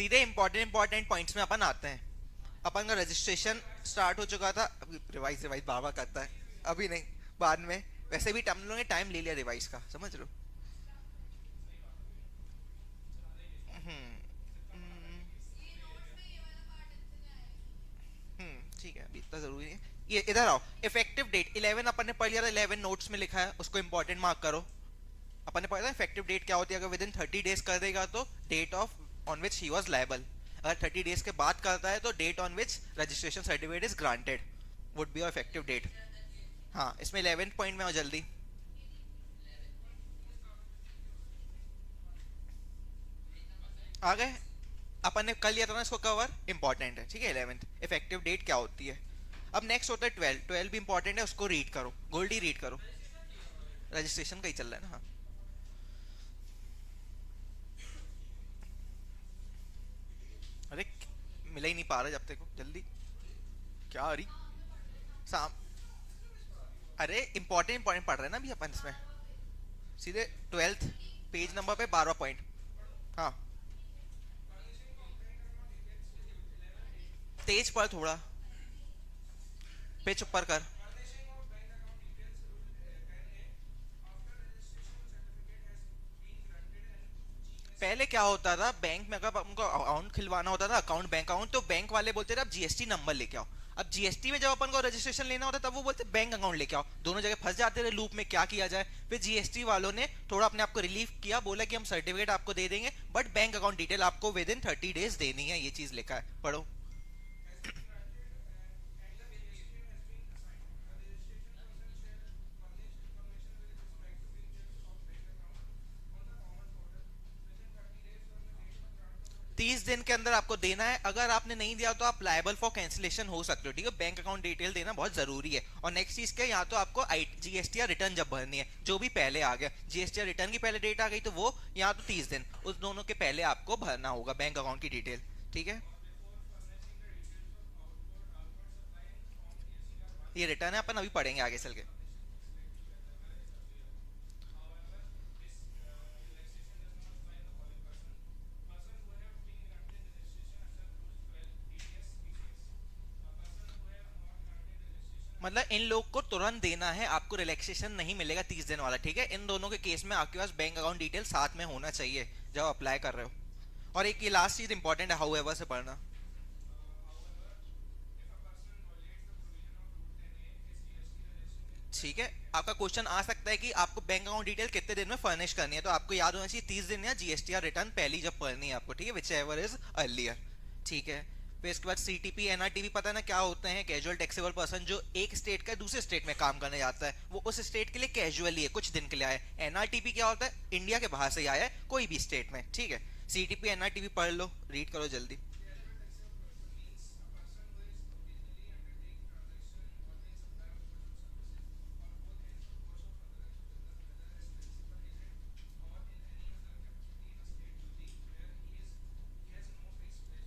सीधे important important points में अपन आते हैं। अपन का रजिस्ट्रेशन स्टार्ट हो चुका था, अभी रिवाइज रिवाइज बार बार करता है, अभी नहीं, बाद में। वैसे भी हम लोगों ने टाइम ले लिया रिवाइज का, समझ लो। ठीक है, अभी इतना जरूरी है। ये इधर आओ, इफेक्टिव डेट 11 अपन ने पढ़ लिया था, 11 नोट्स में लिखा है, उसको इंपॉर्टेंट मार्क करो। अपन ने पढ़ा था इफेक्टिव डेट क्या होती है, अगर विद इन 30 डेज कर देगा तो date of on which he was liable, अगर 30 डेज के बाद करता है तो date on which registration certificate is granted would be your effective date. हाँ, इसमें 11 पॉइंट में आओ जल्दी। आ गए? अपन ने कर लिया था ना इसको कवर, इंपॉर्टेंट है, ठीक है। 11th इफेक्टिव डेट क्या होती है। अब नेक्स्ट होता है 12, 12 भी इंपॉर्टेंट है, उसको रीड करो, गोल्डी रीड करो। रजिस्ट्रेशन का ही चल रहा है ना, हाँ। अरे मिला ही नहीं पा रहा जब तक को, जल्दी। क्या आ रही साम अरे इंपॉर्टेंट इंपॉर्टेंट पढ़ रहे हैं ना अभी अपन इसमें। सीधे 12th पेज नंबर पे 12वां पॉइंट। हाँ, तेज पढ़ थोड़ा, पिच ऊपर कर। पहले क्या होता था, बैंक में अगर उनको अकाउंट खिलवाना होता था, अकाउंट बैंक अकाउंट, तो बैंक वाले बोलते थे आप जीएसटी नंबर लेके आओ। अब जीएसटी में जब अपन को रजिस्ट्रेशन लेना होता तब वो बोलते बैंक अकाउंट लेके आओ, दोनों जगह फंस जाते थे लूप में, क्या किया जाए। फिर जीएसटी वालों ने थोड़ा अपने आप को रिलीफ किया, बोला कि हम सर्टिफिकेट आपको दे देंगे बट बैंक अकाउंट डिटेल आपको विद इन 30 डेज देनी है, ये चीज लिखा है, पढ़ो। तीस दिन के अंदर आपको देना है, अगर आपने नहीं दिया तो आप लायबल फॉर कैंसिलेशन हो सकते हो, ठीक है। बैंक अकाउंट डिटेल देना बहुत जरूरी है। और नेक्स्ट चीज क्या, यहाँ तो आपको जीएसटी या रिटर्न जब भरनी है, जो भी पहले आ गया, जीएसटी या रिटर्न की पहले डेट आ गई तो वो यहाँ तो 30 दिन, उस दोनों के पहले आपको भरना होगा बैंक अकाउंट की डिटेल, ठीक है। ये रिटर्न है, अपन अभी पढ़ेंगे आगे चल के। मतलब इन लोग को तुरंत देना है, आपको रिलैक्सेशन नहीं मिलेगा 30 दिन वाला, ठीक है। इन दोनों के केस में आपके पास बैंक अकाउंट डिटेल साथ में होना चाहिए जब अप्लाई कर रहे हो। और एक ये लास्ट चीज इंपॉर्टेंट है, हाउ एवर से पढ़ना, ठीक है। आपका क्वेश्चन आ सकता है कि आपको बैंक अकाउंट डिटेल कितने दिन में फर्निश करनी है, तो आपको याद होना चाहिए 30 दिन, या जीएसटी या रिटर्न पहली जब पढ़नी है आपको, ठीक है, विच एवर इज अर्लियर, ठीक है। फिर इसके बाद सीटीपी एनआरटीपी पता है ना क्या होते हैं, कैजुअल टैक्सेबल पर्सन, जो एक स्टेट का दूसरे स्टेट में काम करने जाता है, वो उस स्टेट के लिए कैजुअली है, कुछ दिन के लिए आया है। एनआरटीपी क्या होता है, इंडिया के बाहर से ही आया है कोई भी स्टेट में, ठीक है। सीटीपी एनआरटीपी पढ़ लो, रीड करो जल्दी।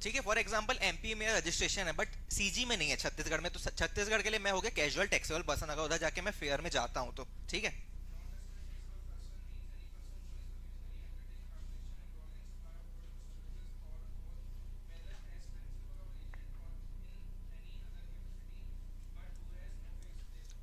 ठीक है, फॉर एग्जाम्पल एमपी में रजिस्ट्रेशन है बट सीजी में नहीं है, छत्तीसगढ़ में, तो छत्तीसगढ़ के लिए मैं हो गया कैजुअल टैक्सेबल पर्सन, अगर उधर जाके मैं फेयर में जाता हूँ तो, ठीक है।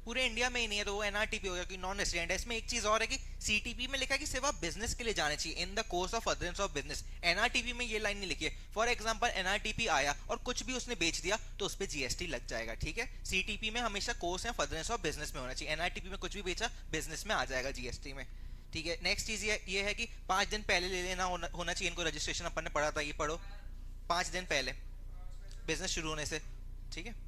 पूरे इंडिया में ही नहीं है तो वो एनआरटीपी हो गया कि नॉन रेसिडेंट है। इसमें एक चीज और है कि सीटीपी में लिखा है कि सिर्फ आप बिजनेस के लिए जाने चाहिए, in the course of furtherance of business. NRTP में ये लाइन नहीं लिखी है। फॉर एग्जांपल एनआरटीपी आया और कुछ भी उसने बेच दिया तो उस पर जीएसटी लग जाएगा, ठीक है। सीटीपी में हमेशा कोर्स या फर्दरेंस ऑफ बिजनेस में होना चाहिए, एनआरटीपी में कुछ भी बेचा बिजनेस में आ जाएगा जीएसटी में, ठीक है। नेक्स्ट चीज ये है कि 5 दिन पहले ले लेना होना चाहिए इनको, रजिस्ट्रेशन अपन ने पढ़ा था, ये पढ़ो, 5 दिन पहले बिजनेस शुरू होने से, ठीक है।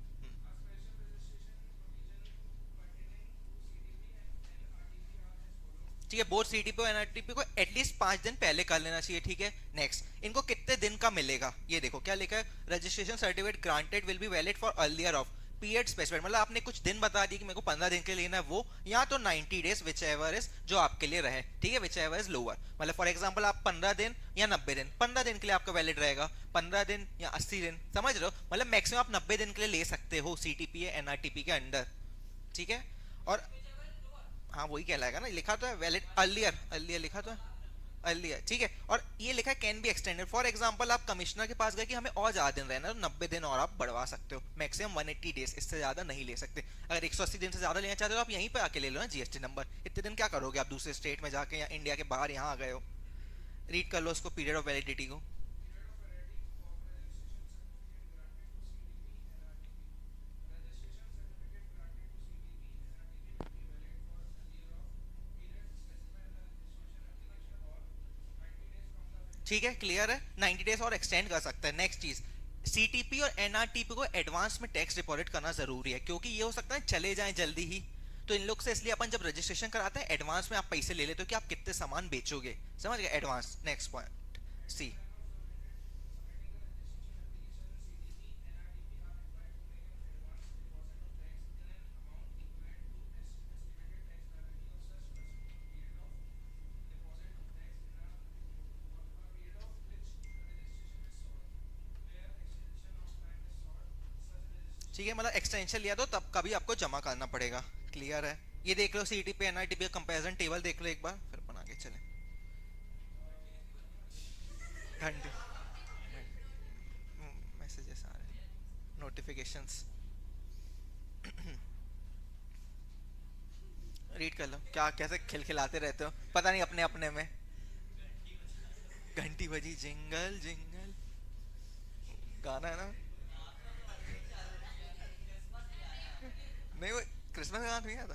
ठीक है, बोथ सीटीपी और एनआरटीपी को एटलीस्ट 5 दिन पहले कर लेना चाहिए, ठीक है। नेक्स्ट, इनको कितने दिन का मिलेगा, ये देखो क्या लिखा है, registration certificate granted will be valid for earlier of period specified, मतलब आपने कुछ दिन बता दी कि मेरे को 15 दिन के लिए लेना है वो, या तो 90 डेज विच एवर इज जो आपके लिए रहे, ठीक है, विच एवर इज लोअर। मतलब फॉर एग्जाम्पल आप 15 दिन या 90 दिन, 15 दिन के लिए आपका वैलिड रहेगा, 15 दिन या 80 दिन, समझ रहे हो, मतलब मैक्सिमम आप 90 दिन के लिए ले सकते हो सीटीपी या एनआरटीपी के अंडर, ठीक है। और हाँ वही कहलाएगा ना, लिखा तो है वैलिड अर्लियर, अर्लियर लिखा तो है, अर्ली है, ठीक है। और ये लिखा है can be extended. For example आप कमिश्नर के पास गए कि हमें और ज्यादा दिन रहना है, तो 90 दिन और आप बढ़वा सकते हो, मैक्सिमम 180 डेज, इससे ज्यादा नहीं ले सकते। अगर 180 दिन से ज्यादा लेना चाहते हो तो आप यहीं पे आके ले लो ना जीएसटी नंबर। इतने दिन क्या करोगे आप दूसरे स्टेट में जाके या इंडिया के बाहर यहाँ आ गए हो। रीड कर लो उसको, पीरियड ऑफ वैलिडिटी को। ठीक है, क्लियर है, 90 डेज और एक्सटेंड कर सकता है। नेक्स्ट चीज, सीटीपी और एनआरटीपी को एडवांस में टैक्स डिपॉजिट करना जरूरी है, क्योंकि ये हो सकता है चले जाएं जल्दी ही। तो इन लोग से इसलिए अपन जब रजिस्ट्रेशन कराते हैं एडवांस में आप पैसे ले लेते हो कि आप कितने सामान बेचोगे, समझ गए, एडवांस। नेक्स्ट पॉइंट सी। ठीक है, मतलब एक्सटेंशन लिया तो तब कभी आपको जमा करना पड़ेगा। क्लियर है, ये देख लो सीटीपी एनआरटीपी का कंपैरिजन टेबल देख लो एक बार, फिर अपन आगे चले। घंटे, मैसेजेस आ रहे हैं, नोटिफिकेशंस। रीड कर लो, क्या कैसे खिलखिलाते रहते हो पता नहीं अपने अपने में। घंटी बजी, जिंगल जिंगल, गाना है ना। नहीं वो क्रिसमस का गाना नहीं आता।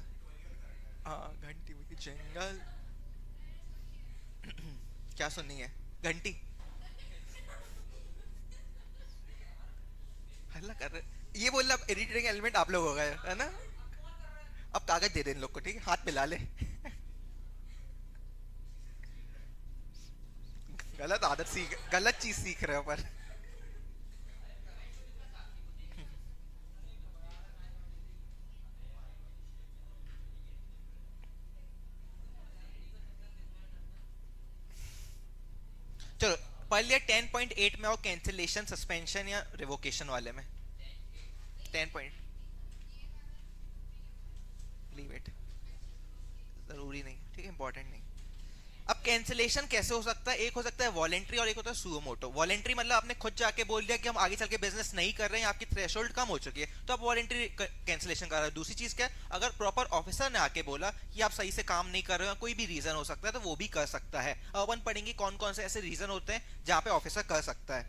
हाँ, घंटी बजी जिंगल। क्या सुननी है, घंटी। हल्ला कर रहे, ये बोल रहा इरिटेटिंग एलिमेंट आप लोग हो गए है ना। अब कागज दे दे इन लोग को, ठीक है, हाथ मिला ले। गलत आदत सीख, गलत चीज सीख रहे हो पर। चलो पढ़ लिया 10.8 में, और कैंसिलेशन सस्पेंशन या रिवोकेशन वाले में। 10 पॉइंट, लीव इट, जरूरी नहीं, ठीक है, इंपॉर्टेंट नहीं। अब कैंसिलेशन कैसे हो सकता है, एक हो सकता है वॉलेंट्री और एक होता है सुओ मोटो। वॉलेंट्री मतलब आपने खुद जाके बोल दिया कि हम आगे चल के बिजनेस नहीं कर रहे हैं, आपकी थ्रेशोल्ड कम हो चुकी है, तो आप वॉलेंट्री कैंसिलेशन कर रहे हो। दूसरी चीज क्या है, अगर प्रॉपर ऑफिसर ने आके बोला कि आप सही से काम नहीं कर रहे हो, कोई भी रीजन हो सकता है, तो वो भी कर सकता है। अब अपन पढ़ेंगे कौन कौन से ऐसे रीजन होते हैं जहां पे ऑफिसर कर सकता है।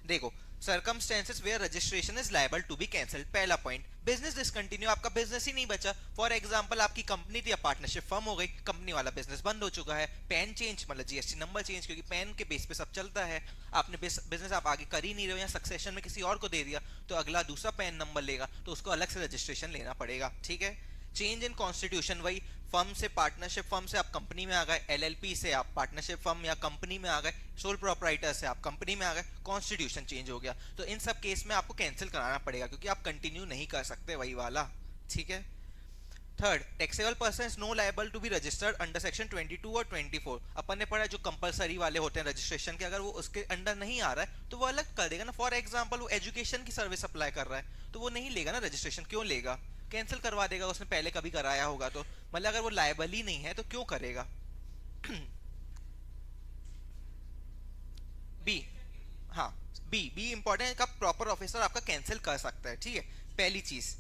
देखो, circumstances where registration is liable to be cancelled. पहला पॉइंट, बिजनेस डिसकंटिन्यू, आपका बिजनेस ही नहीं बचा। फॉर एग्जांपल आपकी कंपनी थी या पार्टनरशिप फर्म हो गई, कंपनी वाला बिजनेस बंद हो चुका है। पैन चेंज मतलब जीएसटी नंबर चेंज, क्योंकि पैन के बेस पे सब चलता है। आपने बिजनेस आप आगे कर ही नहीं रहे हो या सक्सेशन में किसी और को दे दिया, तो अगला दूसरा पैन नंबर लेगा, तो उसको अलग से रजिस्ट्रेशन लेना पड़ेगा, ठीक है। चेंज इन कॉन्स्टिट्यूशन, वही फर्म से पार्टनरशिप फर्म से आप कंपनी में आ गए, एलएलपी से आप पार्टनरशिप फर्म या कंपनी में आ गए, सोल प्रोपराइटर से आप कंपनी में आ गए, कॉन्स्टिट्यूशन चेंज हो गया, तो इन सब केस में आपको कैंसिल कराना पड़ेगा, क्योंकि आप कंटिन्यू नहीं कर सकते वही वाला, ठीक है। Third, taxable person is no liable to be registered under section 22 और 24। अपन ने पढ़ा जो कंपलसरी वाले होते हैं रजिस्ट्रेशन के, अगर वो उसके अंडर नहीं आ रहा है तो वो अलग कर देगा ना। फॉर एग्जांपल वो एजुकेशन की सर्विस अप्लाई कर रहा है, तो वो नहीं लेगा ना रजिस्ट्रेशन, क्यों लेगा, कैंसिल करवा देगा, उसने पहले कभी कराया होगा तो। मतलब अगर वो लायबल ही नहीं है तो क्यों करेगा। बी, हाँ, बी बी इंपॉर्टेंट, का प्रॉपर ऑफिसर आपका कैंसिल कर सकता है, ठीक है। पहली चीज,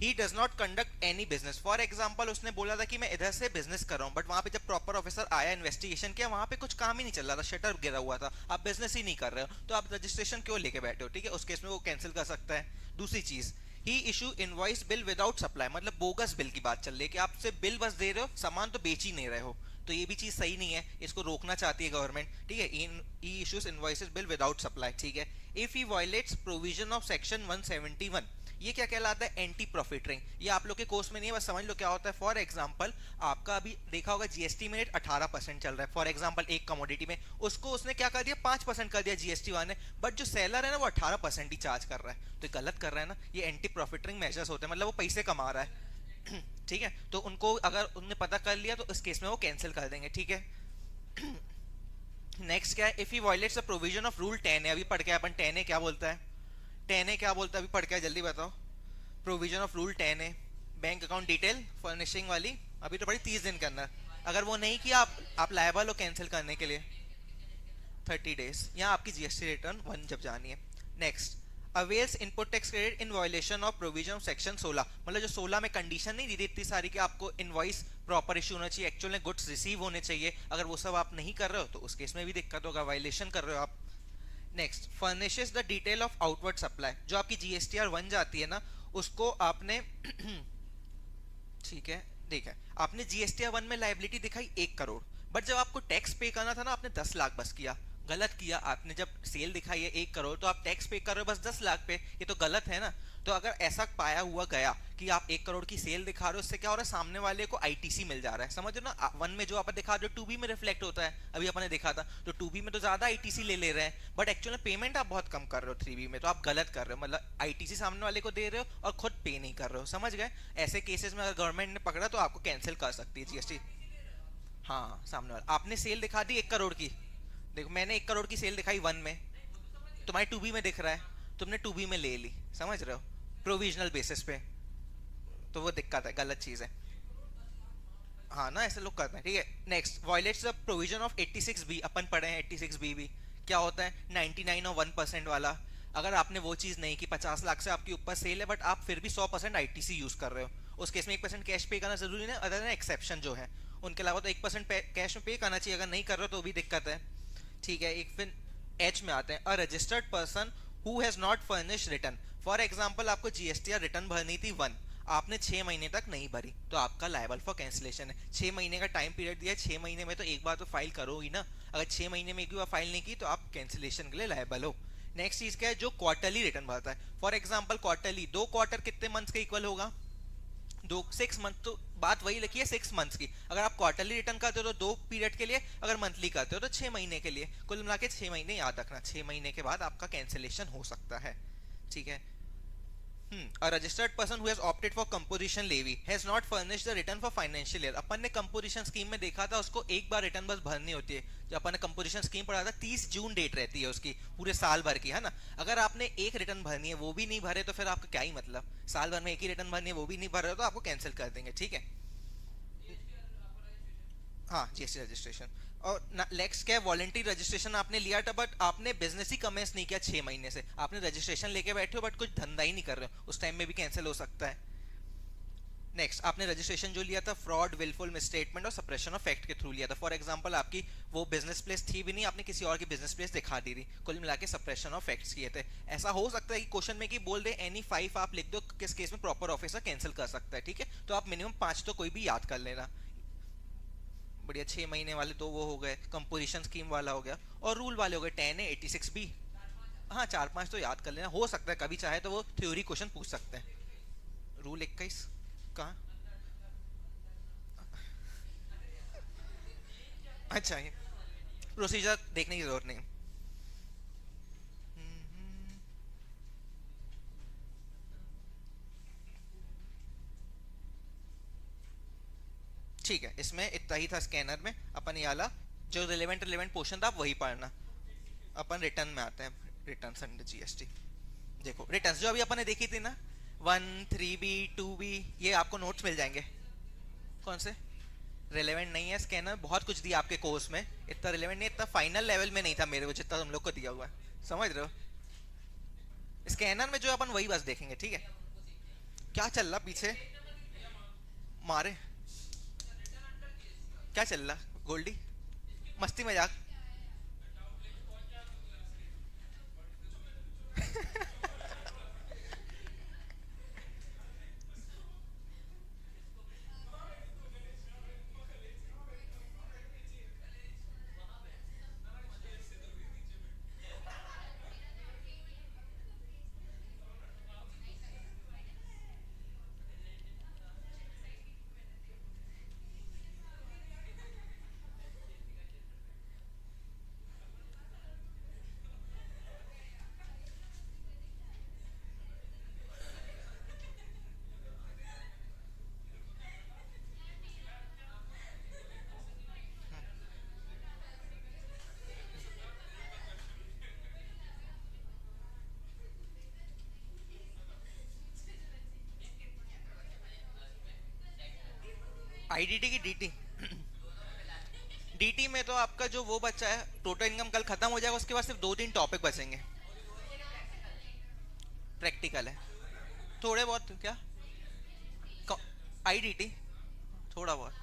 he does not conduct any business. For example उसने बोला था कि मैं इधर से बिजनेस कर रहा हूँ, बट वहां पे जब प्रॉपर ऑफिसर आया, इन्वेस्टिगेशन किया, वहां पे कुछ काम ही नहीं चल रहा था, शटर गिरा हुआ था, आप बिजनेस ही नहीं कर रहे हो, तो आप रजिस्ट्रेशन क्यों लेके बैठे हो, ठीक है, उस केस में वो कैंसिल कर सकता है। दूसरी चीज, he issue invoice bill without supply, मतलब बोगस बिल की बात चल रही है कि आपसे बिल बस दे रहे हो, सामान तो बेच ही नहीं रहे हो, तो ये भी चीज सही नहीं है, इसको रोकना चाहती है गवर्नमेंट, ठीक है। He issues invoices bill without supply, ठीक है। If he violates provision of section 171, ये क्या कहलाता है, एंटी प्रॉफिटरिंग। ये आप लोग के कोर्स में नहीं है, बस समझ लो क्या होता है। फॉर एग्जांपल आपका अभी देखा होगा जीएसटी में रेट 18% चल रहा है, फॉर एग्जांपल एक कमोडिटी में, उसको उसने क्या कर दिया, 5% कर दिया जीएसटी वाले, बट जो सेलर है ना वो 18% ही चार्ज कर रहा है, तो गलत कर रहा है ना। ये एंटी प्रॉफिटरिंग मेजर्स होते हैं, मतलब वो पैसे कमा रहा है। ठीक है, तो उनको अगर उनने पता कर लिया तो इस केस में वो कैंसिल कर देंगे, ठीक है। नेक्स्ट क्या है, if he violets the provision of rule 10 है, अभी पढ़ के अपन 10 है क्या बोलता है, 10 है क्या बोलता है, अभी पढ़ के जल्दी बताओ। प्रोविजन ऑफ रूल 10 है बैंक अकाउंट डिटेल फर्निशिंग वाली, अभी तो पढ़ी 30 दिन के अंदर। अगर वो नहीं किया आप लायबल हो कैंसिल करने के लिए 30 डेज। यहाँ आपकी जीएसटी रिटर्न 1 जब जानी है। Next, avails input tax credit in violation of provision of section 16, मतलब जो 16 में कंडीशन नहीं दी थी इतनी सारी कि आपको इनवॉइस प्रॉपर इशू होना चाहिए, एक्चुअल में गुड्स रिसीव होने चाहिए, अगर वो सब आप नहीं कर रहे हो तो उस केस में भी दिक्कत होगा, वायलेशन कर रहे हो आप। Next, furnishes the detail of outward supply, जो आपकी जीएसटीआर 1 जाती है ना, उसको आपने ठीक है, देखा आपने जीएसटीआर 1 में लाइबिलिटी दिखाई 1 करोड़, बट जब आपको टैक्स पे करना था ना आपने 10 लाख बस किया, गलत किया आपने। जब सेल दिखाई है 1 करोड़ तो आप टैक्स पे कर रहे हो बस 10 लाख पे, ये तो गलत है ना। तो अगर ऐसा पाया हुआ गया कि आप 1 करोड़ की सेल दिखा रहे हो, उससे क्या हो रहा है, सामने वाले को आईटीसी मिल जा रहा है, समझ रहे हो ना। 1 में जो आप दिखा रहे हो 2B में रिफ्लेक्ट होता है, अभी अपन ने देखा था, तो 2B में तो ज्यादा आईटीसी ले रहे हैं, बट एक्चुअल में पेमेंट आप बहुत कम कर रहे हो 3B में, तो आप गलत कर रहे हो, मतलब आईटीसी सामने वाले को दे रहे हो और खुद पे नहीं कर रहे हो, समझ गए। ऐसे केसेस में अगर गवर्नमेंट ने पकड़ा तो आपको कैंसिल कर सकती है जीएसटी। हाँ, सामने वाला आपने सेल दिखा दी 1 करोड़ की, देखो मैंने 1 करोड़ की सेल दिखाई 1 में, तुम्हारी 2B में दिख रहा है, तुमने 2B में ले ली, समझ रहे हो, प्रोविजनल बेसिस पे, तो वो दिक्कत है, गलत चीज है। हाँ ना, ऐसे लोग करते हैं, ठीक है। Next, violets the provision of 86B, अपन पढ़े हैं 86B भी, क्या होता है, 99 और 1% वाला। अगर आपने वो चीज नहीं की, 50 लाख से आपके ऊपर सेल है बट आप फिर भी 100% आईटीसी यूज कर रहे हो, उस केस में 1% कैश पे करना जरूरी नहीं, अदर देन एक्सेप्शन जो है उनके अलावा तो 1% कैश में पे करना चाहिए, अगर नहीं कर रहे हो तो भी दिक्कत है, ठीक है। एक फिर एच में आते हैं, a registered person who has not furnish return, for example आपको जीएसटीआर रिटर्न भरनी थी 1, आपने 6 महीने तक नहीं भरी तो आपका लायबल फॉर कैंसिलेशन है। 6 महीने का टाइम पीरियड दिया है, 6 महीने में तो एक बार तो फाइल करो ही ना, अगर 6 महीने में एक भी बार फाइल नहीं की तो आप कैंसिलेशन के लिए लायबल हो। नेक्स्ट चीज क्या है, जो क्वार्टरली रिटर्न भरता है, फॉर एग्जाम्पल क्वार्टरली, 2 क्वार्टर कितने मंथ्स के इक्वल होगा, 6 मंथ, तो बात वही लिखी है 6 मंथ्स की। अगर आप क्वार्टरली रिटर्न करते हो तो 2 पीरियड के लिए, अगर मंथली करते हो तो 6 महीने के लिए, कुल मिला के 6 महीने, याद रखना 6 महीने के बाद आपका कैंसिलेशन हो सकता है, ठीक है। A registered person who has opted for composition levy has not furnished the return for financial year, अपन ने composition scheme में देखा था, उसको एक बार रिटर्न बस भरनी होती है, जो अपन ने composition scheme पढ़ा था 30 जून डेट रहती है उसकी पूरे साल भर की, है ना। अगर आपने एक रिटर्न भरनी है वो भी नहीं भरे तो फिर आपका क्या ही मतलब, साल भर में एक ही रिटर्न भरनी है वो भी नहीं भर रहे हो तो आपको कैंसिल कर देंगे, ठीक है। हाँ, जीएसटी रजिस्ट्रेशन। और नेक्स्ट क्या है, वॉलंटरी रजिस्ट्रेशन आपने लिया था बट आपने बिजनेस ही कमेंस नहीं किया 6 महीने से, आपने रजिस्ट्रेशन लेके बैठे हो बट कुछ धंधा ही नहीं कर रहे हो, उस टाइम में भी कैंसिल हो सकता है। नेक्स्ट, आपने रजिस्ट्रेशन जो लिया था फ्रॉड, विलफुल मिसस्टेटमेंट और सप्रेशन ऑफ फैक्ट के थ्रू लिया था, फॉर एग्जांपल आपकी वो बिजनेस प्लेस थी भी नहीं, आपने किसी और की बिजनेस प्लेस दिखा दी थी, कुल मिला के सप्रेशन ऑफ फैक्ट्स किए थे। ऐसा हो सकता है कि क्वेश्चन में कि बोल दे एनी 5 आप लिख दो, किस केस में प्रॉपर ऑफिसर कैंसिल कर सकता है, ठीक है। तो आप मिनिमम 5 तो कोई भी याद कर लेना। बढ़िया, 6 महीने वाले तो वो हो गए, कंपोजिशन स्कीम वाला हो गया, और रूल वाले हो गए 10 है, 86B। हाँ, 4-5 तो याद कर लेना, हो सकता है कभी चाहे तो वो थ्योरी क्वेश्चन पूछ सकते हैं। रूल 21 कहाँ, अच्छा ये प्रोसीजर देखने की जरूरत नहीं। ठीक है, इसमें इतना ही था स्कैनर में, अपन ये वाला जो रिलेवेंट रिलेवेंट पोर्शन था वही पढ़ना। अपन रिटर्न में आते हैं, रिटर्न अंडर जीएसटी। देखो रिटर्न जो अभी अपन ने देखी थी ना, 1, 3B, 2B, ये आपको नोट्स मिल जाएंगे। कौन से रिलेवेंट नहीं है, स्कैनर बहुत कुछ दिया आपके कोर्स में, इतना रिलेवेंट नहीं, इतना फाइनल लेवल में नहीं था मेरे को जितना तुम लोग को दिया हुआ है, समझ रहे हो। स्कैनर में जो अपन वही बस देखेंगे, ठीक है। क्या चल रहा पीछे, मारे, क्या चल रहा गोल्डी, मस्ती मजाक। आईडीटी की डीटी, डीटी में तो आपका जो वो बच्चा है टोटल इनकम कल खत्म हो जाएगा, उसके बाद सिर्फ 2-3 टॉपिक बचेंगे। प्रैक्टिकल है थोड़े बहुत क्या, आईडीटी थोड़ा बहुत।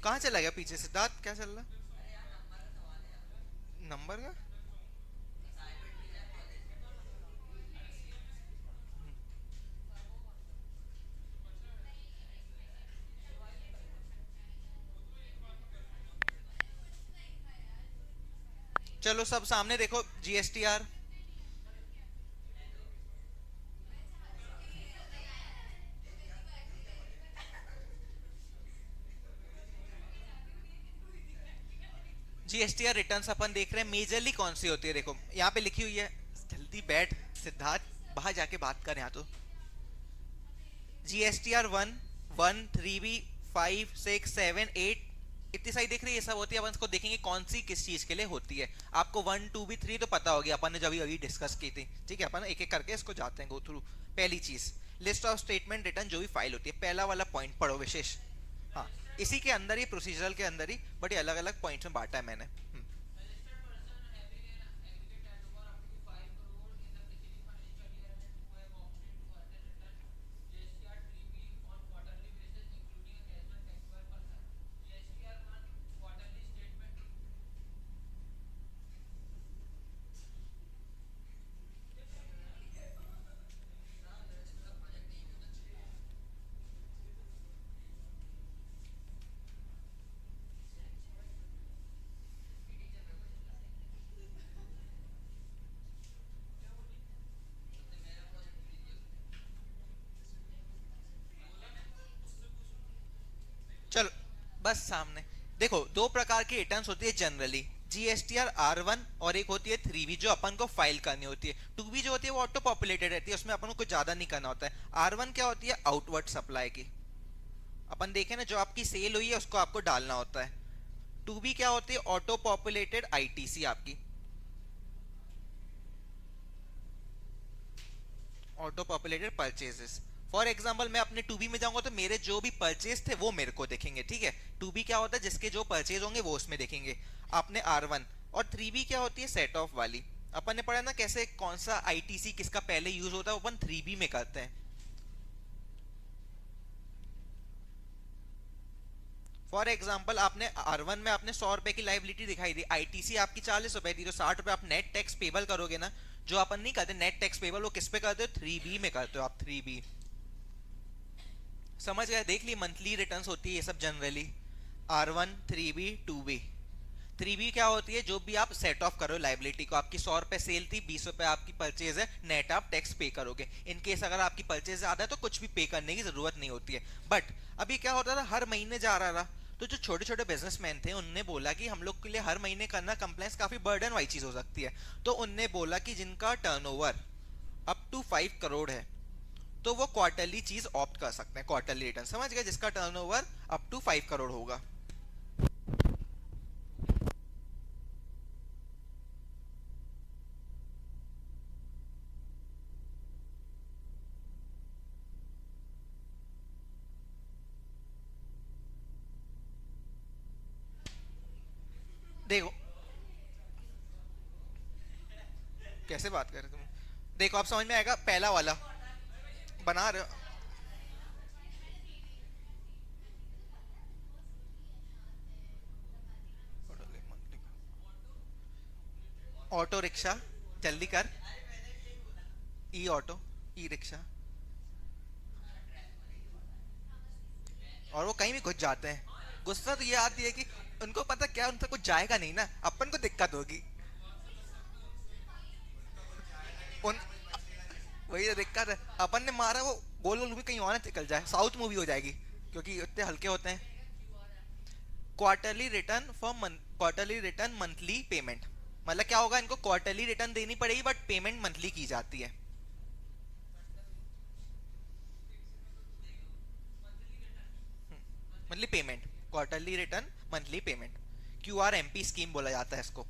कहाँ चला गया पीछे सिद्धार्थ, क्या चल रहा नंबर का? चलो सब सामने देखो, जीएसटीआर। जीएसटीआर रिटर्न्स अपन देख रहे हैं, मेजरली कौन सी होती है, देखो यहाँ पे लिखी हुई है। जल्दी बैठ सिद्धार्थ, बाहर जाके बात कर यहाँ तो। जीएसटीआर 1, 1, 3B, 5, 6, 7, 8, इतनी सारी देख रही है, ये सब होती है। अपन इसको देखेंगे कौन सी किस चीज के लिए होती है। आपको 1, 2 भी 3 तो पता होगी, अपन ने जब अभी डिस्कस की थी। ठीक है, अपन एक एक करके इसको जाते हैं गो थ्रू। पहली चीज, लिस्ट ऑफ स्टेटमेंट रिटर्न जो भी फाइल होती है, पहला वाला पॉइंट पढ़ो विशेष। हाँ, इसी के अंदर ही, प्रोसीजरल के अंदर ही, बट ये अलग अलग पॉइंट्स में बांटा है मैंने। चलो बस सामने देखो, दो प्रकार की रिटर्न्स होती है जनरली, जीएसटीआर R1 और एक होती है 3B जो अपन को फाइल करनी होती है। 2B जो होती है वो ऑटो पॉपुलेटेड रहती है, उसमें अपन को कुछ ज्यादा नहीं करना होता है। R1 क्या होती है, आउटवर्ड सप्लाई की, अपन देखें ना, जो आपकी सेल हुई है उसको आपको डालना होता है। 2B क्या होती है, ऑटो पॉपुलेटेड आईटीसी आपकी, auto populated purchases. For example मैं अपने 2B में जाऊंगा तो मेरे जो भी परचेज थे वो मेरे को दिखेंगे। ठीक है, 2B क्या होता है, जिसके जो परचेज होंगे वो उसमें देखेंगे आपने R1। और 3B क्या होती है, सेट ऑफ वाली। अपन ने पढ़ा ना कैसे कौन सा आईटीसी किसका पहले यूज होता है, वो अपन 3B में करते हैं। फॉर एग्जाम्पल आपने R1 में आपने 100 रुपए की लाइबिलिटी दिखाई दी, आईटीसी आपकी 40 रुपए थी, तो 60 रुपए आप नेट टैक्स पेबल करोगे ना। जो अपन नहीं करते नेट टैक्स पेबल, वो किस पे करते हो, 3B में करते हो आप, 3B। समझ गए, देख ली मंथली रिटर्न्स होती है ये सब generally. R1, 3B, 2B। 3B क्या होती है, जो भी आप सेट ऑफ करो लाइबिलिटी को, आपकी 100 रुपए सेल थी, 20 रुपए आपकी परचेज है, नेट आप टैक्स पे करोगे। इन केस अगर आपकी परचेज ज्यादा है तो कुछ भी पे करने की जरूरत नहीं होती है। बट अभी क्या होता था, हर महीने जा रहा था, तो जो छोटे छोटे बिजनेसमैन थे उनने बोला कि हम लोग के लिए हर महीने करना कंप्लायंस काफी बर्डन वाली चीज हो सकती है। तो उनने बोला कि जिनका टर्नओवर अप टू 5 करोड़ है तो वो क्वार्टरली चीज ऑप्ट कर सकते हैं, क्वार्टरली रिटर्न। समझ गए, जिसका टर्नओवर अप टू 5 करोड़ होगा। देखो कैसे बात कर रहे तुम, देखो आप समझ में आएगा, पहला वाला बना रहे हो। ऑटो रिक्शा, जल्दी कर, ई ऑटो, ई रिक्शा। और वो कहीं भी घुस जाते हैं। गुस्सा तो ये आती है कि उनको पता क्या, उनसे कुछ जाएगा नहीं ना, अपन को दिक्कत होगी। उन वही तो दिक्कत है, अपन ने मारा वो गोल गोल भी कहीं और ना निकल जाए, साउथ मूवी हो जाएगी, क्योंकि इतने हल्के होते हैं। क्वार्टरली रिटर्न मंथली पेमेंट, मतलब क्या होगा, इनको क्वार्टरली रिटर्न देनी पड़ेगी बट पेमेंट मंथली की जाती है। Monthly payment, quarterly return monthly payment, QRMP scheme बोला जाता है इसको।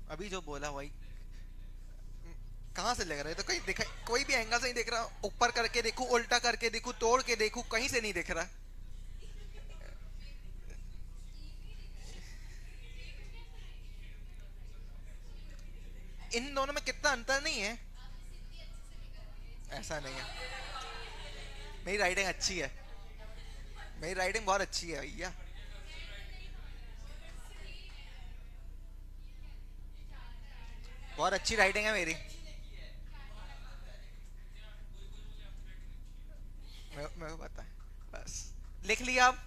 अभी जो बोला वही, कहां से लग रहा है, तो कहीं दिखा, कोई भी एंगल से नहीं दिख रहा, ऊपर करके देखूं, उल्टा करके देखूं, तोड़ के देखूं, कहीं से नहीं दिख रहा। इन दोनों में कितना अंतर नहीं है, ऐसा नहीं है। मेरी राइटिंग अच्छी है, मेरी राइटिंग बहुत अच्छी है भैया। बहुत अच्छी राइटिंग है मेरी। मेरे को पता है, बस लिख लिया आप।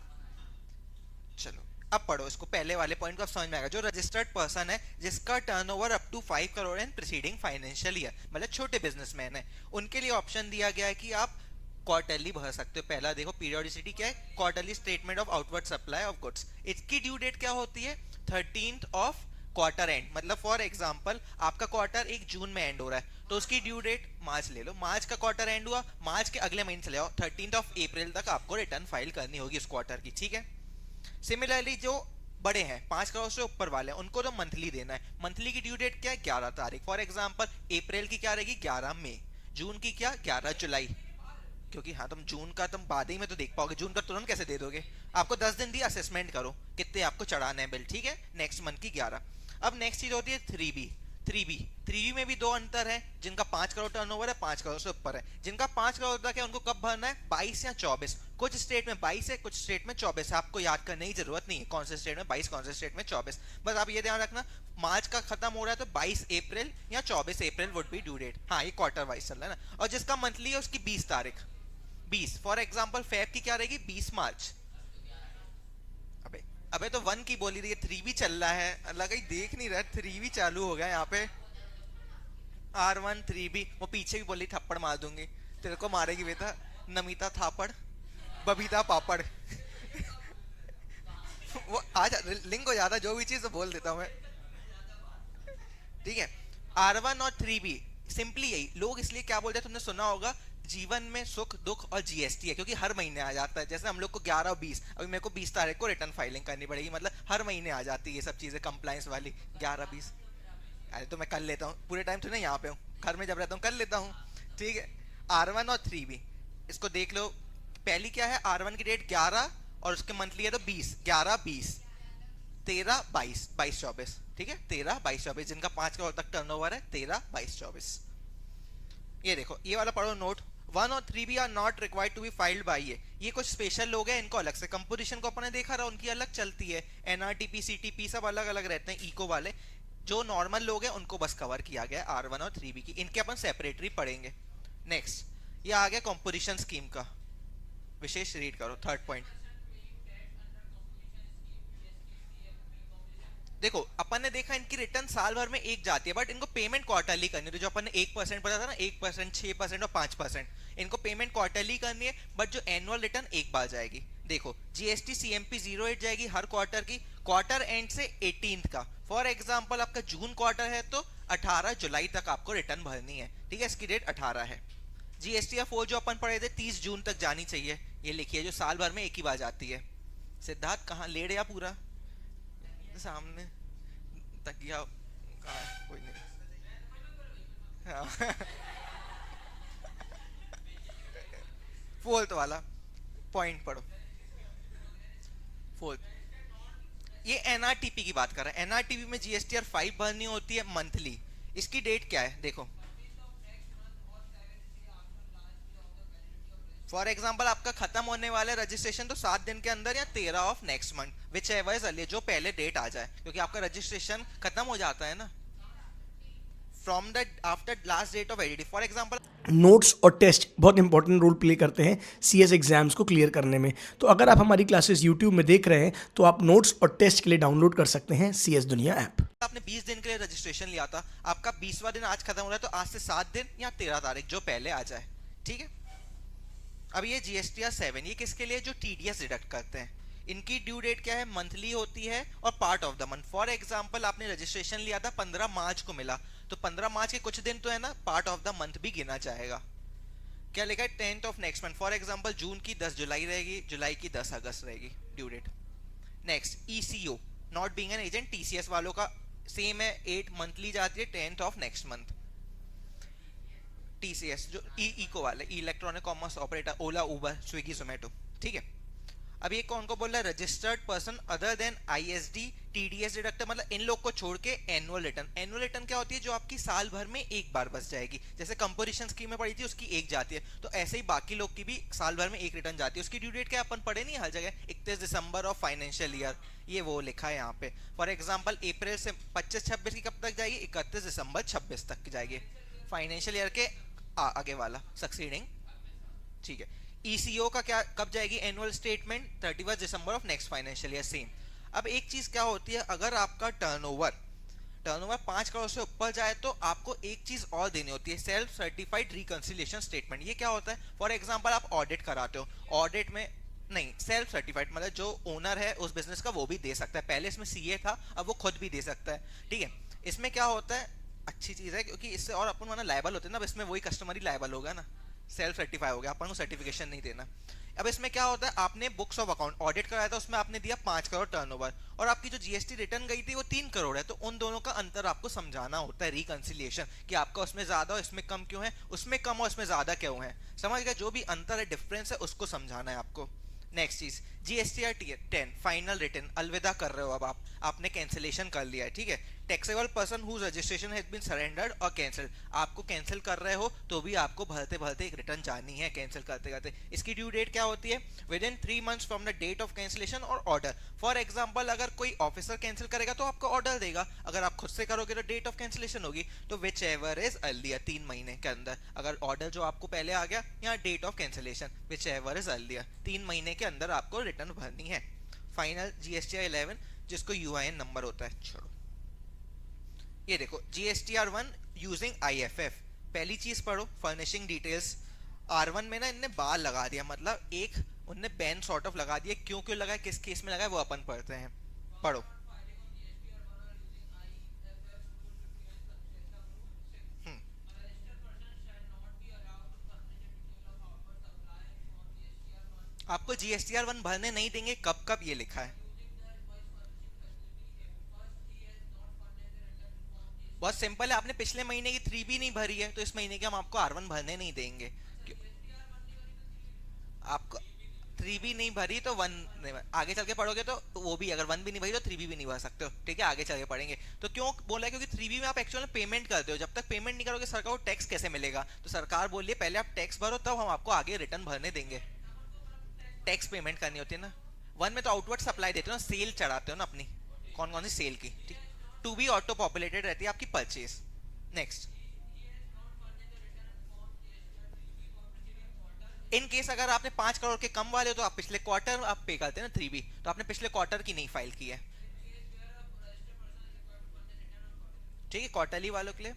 चलो अब पढ़ो इसको, पहले वाले पॉइंट को अब समझ में आएगा। जो रजिस्टर्ड पर्सन है जिसका turnover up to 5 crore in preceding financial year, मतलब छोटे बिजनेसमैन है, उनके लिए ऑप्शन दिया गया है कि आप क्वार्टरली भर सकते हो। पहला देखो, पीरियोडिसिटी क्या है, quarterly statement of outward supply of goods. इसकी ड्यू डेट क्या होती है, 13th ऑफ क्वार्टर एंड, मतलब फॉर एग्जांपल आपका क्वार्टर 1 जून में एंड हो रहा है, तो उसकी ड्यू डेट मार्च ले लो, मार्च का क्वार्टर एंड हुआ, मार्च के अगले महीने चले जाओ, 13th ऑफ अप्रैल तक आपको रिटर्न फाइल करनी होगी उस क्वार्टर की, ठीक है। सिमिलरली जो बड़े हैं 5 करोड़ से ऊपर वाले हैं, उनको तो मंथली देना है। मंथली की ड्यू डेट क्या है, 11 तारीख। फॉर एग्जांपल अप्रैल की क्या रहेगी, 11 मई, जून की क्या, 11 जुलाई, क्योंकि हाँ तुम जून का तुम बाद ही में तो देख पाओगे, जून का तुरंत कैसे दे दोगे, आपको 10 दिन दिए, असेसमेंट करो कितने आपको चढ़ाना है बिल, ठीक है। नेक्स्ट मंथ की 11। अब नेक्स्ट चीज होती है 3B में भी दो अंतर है, जिनका 5 करोड़ टर्नओवर है, 5 करोड़ से ऊपर है। जिनका 5 करोड़ तक है उनको कब भरना है, 22 या 24। कुछ स्टेट में 22 है, कुछ स्टेट में 24 है, आपको याद करने की जरूरत नहीं है कौन से स्टेट में 22 कौन से स्टेट में 24, बस आप ये ध्यान रखना मार्च का खत्म हो रहा है तो 22 अप्रैल या 24 अप्रैल वुड बी ड्यू डेट। हाँ ये क्वार्टर वाइज चल रहा है ना। और जिसका मंथली है उसकी 20 तारीख, 20 फॉर एग्जाम्पल फेब की क्या रहेगी, 20 मार्च। अबे अबे तो 1 की बोली रही है, 3 भी चल रहा है, अल्लाह कहीं देख नहीं रहा, 3 भी चालू हो गया यहाँ पे। R1 3B, वो पीछे भी बोली थप्पड़ मार दूंगी, तेरे को मारेगी बेटा, नमिता थापड़ बबीता पापड़ वो आज लिंक हो जाता, जो भी चीज तो बोल देता हूँ मैं, ठीक है। R1 और 3B सिंपली यही लोग इसलिए क्या बोलते हैं, तुमने सुना होगा जीवन में सुख दुख और GST है, क्योंकि हर महीने आ जाता है। जैसे हम लोग को 11 और 20, अभी मेरे को 20 तारीख को रिटर्न फाइलिंग करनी पड़ेगी, मतलब हर महीने आ जाती है ये सब चीजें कंप्लायंस वाली, 11-20। अरे तो मैं कर लेता हूँ, पूरे टाइम तो नहीं यहाँ पे हूँ, घर में जब रहता हूँ कर लेता हूँ, ठीक है। R1 और 3B इसको देख लो, पहली क्या है, R1 की डेट 11 और उसके मंथली है तो 20, 11-20, 13-22, 22-24, ठीक है, 13-22-24, जिनका 5 करोड़ तक टर्नओवर है, 13-22-24। ये देखो ये वाला पढ़ो नोट, 1 और 3B are not required to be filed by ये कुछ स्पेशल लोग हैं, इनको अलग से, कंपोजिशन को अपने देखा रहा, उनकी अलग चलती है, NRTP CTP सब अलग अलग रहते हैं, इको वाले। जो नॉर्मल लोग हैं उनको बस कवर किया गया है R1 और 3B की, इनके अपन सेपरेटली पढ़ेंगे। नेक्स्ट ये आ गया कंपोजिशन स्कीम का विशेष, रीड करो थर्ड पॉइंट। देखो अपन ने देखा इनकी रिटर्न साल भर में एक जाती है, बट इनको पेमेंट क्वार्टरली करनी है। जो अपन ने 1% पता था ना, 1%, 6% और 5%, इनको पेमेंट क्वार्टरली करनी है, बट जो एनुअल रिटर्न एक बार जाएगी। देखो GST CMP 08 जाएगी हर क्वार्टर की, क्वार्टर एंड से 18th का। फॉर एग्जाम्पल आपका जून क्वार्टर है तो 18 जुलाई तक आपको रिटर्न भरनी है, ठीक है, इसकी डेट 18 है। GSTF4 जो अपन पढ़े थे 30 जून तक जानी चाहिए, ये लिखिए, जो साल भर में एक ही बार जाती है। सिद्धार्थ कहाँ लेड़ या पूरा सामने तकिया कहाँ है? कोई नहीं, हाँ। फोर्थ वाला पॉइंट पढ़ो, फोर्थ ये NRTP की बात कर रहा है। NRTP में GSTR 5 भरनी होती है मंथली, इसकी डेट क्या है देखो, फॉर एग्जाम्पल आपका खत्म होने वाला रजिस्ट्रेशन तो 7 दिन के अंदर या 13 of next month, which ever is early, जो पहले डेट आ जाए, क्योंकि आपका रजिस्ट्रेशन खत्म हो जाता है ना from the after last date of validity. For example notes और टेस्ट बहुत इंपॉर्टेंट रोल प्ले करते हैं CS एग्जाम्स को क्लियर करने में। तो अगर आप हमारी क्लासेस YouTube में देख रहे हैं तो आप नोट्स और टेस्ट के लिए डाउनलोड कर सकते हैं CS दुनिया ऐप। आपने 20 दिन के लिए रजिस्ट्रेशन लिया था, आपका 20वां दिन आज खत्म हो रहा है, तो आज से 7 दिन या 13 तारीख जो पहले आ जाए, ठीक है। अब ये GSTR 7 ये किसके लिए, जो TDS डिडक्ट करते हैं, इनकी ड्यू डेट क्या है, मंथली होती है और part of the month. For example आपने रजिस्ट्रेशन लिया था 15 मार्च को मिला, तो 15 मार्च के कुछ दिन तो है ना, पार्ट ऑफ द मंथ भी गिना जाएगा। क्या लिखा है, 10th of next month. For example जून की 10 जुलाई रहेगी, जुलाई की 10 अगस्त रहेगी due date. Next ECO not being an agent, TCS वालों का सेम है, 8 मंथली जाती है 10th of next month. TCS जो इको वाले, इलेक्ट्रॉनिक कॉमर्स ऑपरेटर, ओला, उबर, स्विगी, जोमेटो, ठीक है। अब ये कौन को बोल रहा है, registered person other than ISD TDS deductor, मतलब इन लोग को छोड़ के एनुअल रिटर्न। एनुअल रिटर्न क्या होती है, जो आपकी साल भर में एक बार बस जाएगी, जैसे कंपोजिशन स्कीम में पड़ी थी उसकी एक जाती है, तो ऐसे ही बाकी लोग की भी साल भर में एक रिटर्न जाती है। उसकी ड्यू डेट क्या अपन पढ़े नहीं हर जगह, 31 दिसंबर ऑफ फाइनेंशियल ईयर, ये वो लिखा है यहाँ पे। फॉर एग्जाम्पल अप्रैल से 25-26 की कब तक जाएगी, 31 दिसंबर 26 तक की जाएगी, फाइनेंशियल ईयर के आगे वाला सक्सीडिंग, ठीक है। ECO का क्या कब जाएगी, annual statement 31 December of next financial year, same. अब एक चीज क्या होती है, अगर आपका टर्नओवर 5 करोड़ से ऊपर जाए तो आपको एक चीज और देनी होती है, सेल्फ सर्टिफाइड रिकंसिलिएशन स्टेटमेंट। ये क्या होता है, फॉर एग्जांपल आप ऑडिट कराते हो, ऑडिट में नहीं, सेल्फ सर्टिफाइड मतलब जो ओनर है उस बिजनेस का वो भी दे सकता है, पहले इसमें CA था, अब वो खुद भी दे सकता है, ठीक है। इसमें क्या होता है, अच्छी चीज है क्योंकि इससे और अपन माना लायबल होते हैं ना, अब इसमें वही कस्टमरी लायबल होगा ना, सेल्फ सर्टिफाई हो गया, अपन को सर्टिफिकेशन नहीं देना। अब इसमें क्या होता है, आपने बुक्स ऑफ अकाउंट ऑडिट कराया था, उसमें आपने दिया 5 करोड़ टर्नओवर, और आपकी जो GST रिटर्न गई थी वो 3 करोड़ है, तो उन दोनों का अंतर आपको समझाना होता है, रिकंसिलिएशन, कि आपका उसमें ज्यादा और इसमें कम क्यों है, उसमें कम और इसमें ज्यादा क्यों है, समझ गए, जो भी अंतर है, डिफरेंस है, उसको समझाना है आपको। नेक्स्ट चीज, GSTR 10 फाइनल रिटर्न, अलविदा कर रहे हो, अब आपने कैंसिलेशन कर लिया है, ठीक है। Taxable person whose registration has been surrendered और कैंसिल्ड, आपको कैंसिल कर रहे हो तो भी आपको भरते भरते एक रिटर्न जानी है, कैंसिल करते करते। इसकी ड्यू डेट क्या होती है, within 3 months from the date of cancellation और ऑर्डर। फॉर एग्जांपल अगर कोई ऑफिसर कैंसिल करेगा तो आपको ऑर्डर देगा, अगर आप खुद से करोगे तो डेट ऑफ कैंसिलेशन होगी, तो विच एवर इज अर्लियर, 3 महीने के अंदर, अगर ऑर्डर जो आपको पहले आ गया या date of cancellation whichever is earlier, 3 महीने के अंदर आपको रिटर्न भरनी है। फाइनल GSTR 11 जिसको UIN नंबर होता है, छोड़ो ये देखो GSTR 1 यूजिंग IFF, पहली चीज पढ़ो, फर्निशिंग डिटेल्स। R1 में ना इनने बार लगा दिया, मतलब एक उनने बैन सॉर्ट ऑफ लगा दिया, क्यों क्यों लगाया, किस केस में लगाया, वो अपन पढ़ते हैं, पढ़ो। हम्म, आपको GSTR 1 भरने नहीं देंगे, कब कब ये लिखा है, बहुत सिंपल है, आपने पिछले महीने की 3B नहीं भरी है तो इस महीने के हम आपको R1 भरने नहीं देंगे। आपको 3B नहीं भरी तो 1 नहीं आगे चल के पढ़ोगे तो वो भी, अगर 1 भी नहीं भरी तो 3B भी नहीं भर सकते हो, ठीक है, आगे चल के पढ़ेंगे। तो क्यों बोला है, क्योंकि 3B में आप एक्चुअल में पेमेंट करते हो, जब तक पेमेंट नहीं करोगे सरकार को टैक्स कैसे मिलेगा, तो सरकार बोल रही है पहले आप टैक्स भरो तब हम आपको आगे रिटर्न भरने देंगे, टैक्स पेमेंट करनी होती है ना। 1 में तो आउटवर्ड सप्लाई देते हो ना, सेल चढ़ाते हो ना अपनी, कौन कौन सी सेल की, ठीक। 2B ऑटो पॉपुलेटेड रहती है आपकी परचेज। नेक्स्ट, इन केस अगर आपने 5 करोड़ के कम वाले हो तो आप पिछले क्वार्टर आप पे करते हैं ना 3B, तो आपने पिछले क्वार्टर की नहीं फाइल की है, ठीक है, क्वार्टरली वालों के लिए।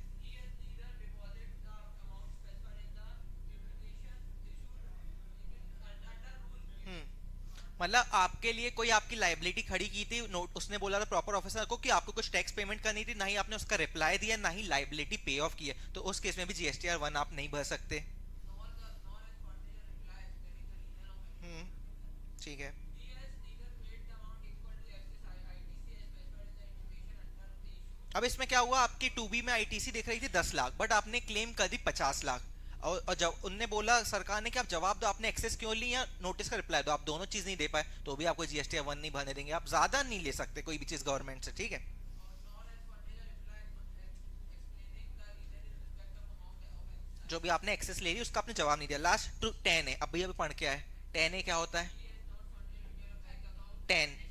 मतलब आपके लिए कोई आपकी लाइबिलिटी खड़ी की थी, नोट उसने बोला था प्रॉपर ऑफिसर को कि आपको कुछ टैक्स पेमेंट करनी थी, ना ही आपने उसका रिप्लाई दिया, ना ही लाइबिलिटी पे ऑफ की है, तो उस केस में भी GSTR 1 आप नहीं भर सकते। हम्म, ठीक है। अब इसमें क्या हुआ, आपकी 2B में ITC दिख रही थी 10 लाख, बट आपने क्लेम कर दी 50 लाख, और जब उनने बोला सरकार ने कि आप जवाब दो, आपने एक्सेस क्यों ली या नोटिस का रिप्लाई दो, आप दोनों चीज नहीं दे पाए तो भी आपको GSTR 1 नहीं भरने देंगे, आप ज्यादा नहीं ले सकते कोई भी चीज गवर्नमेंट से, ठीक है। जो भी आपने एक्सेस ले ली उसका आपने जवाब नहीं दिया। लास्ट 10 है, अभी अभी पढ़ के आए, 10 क्या होता है,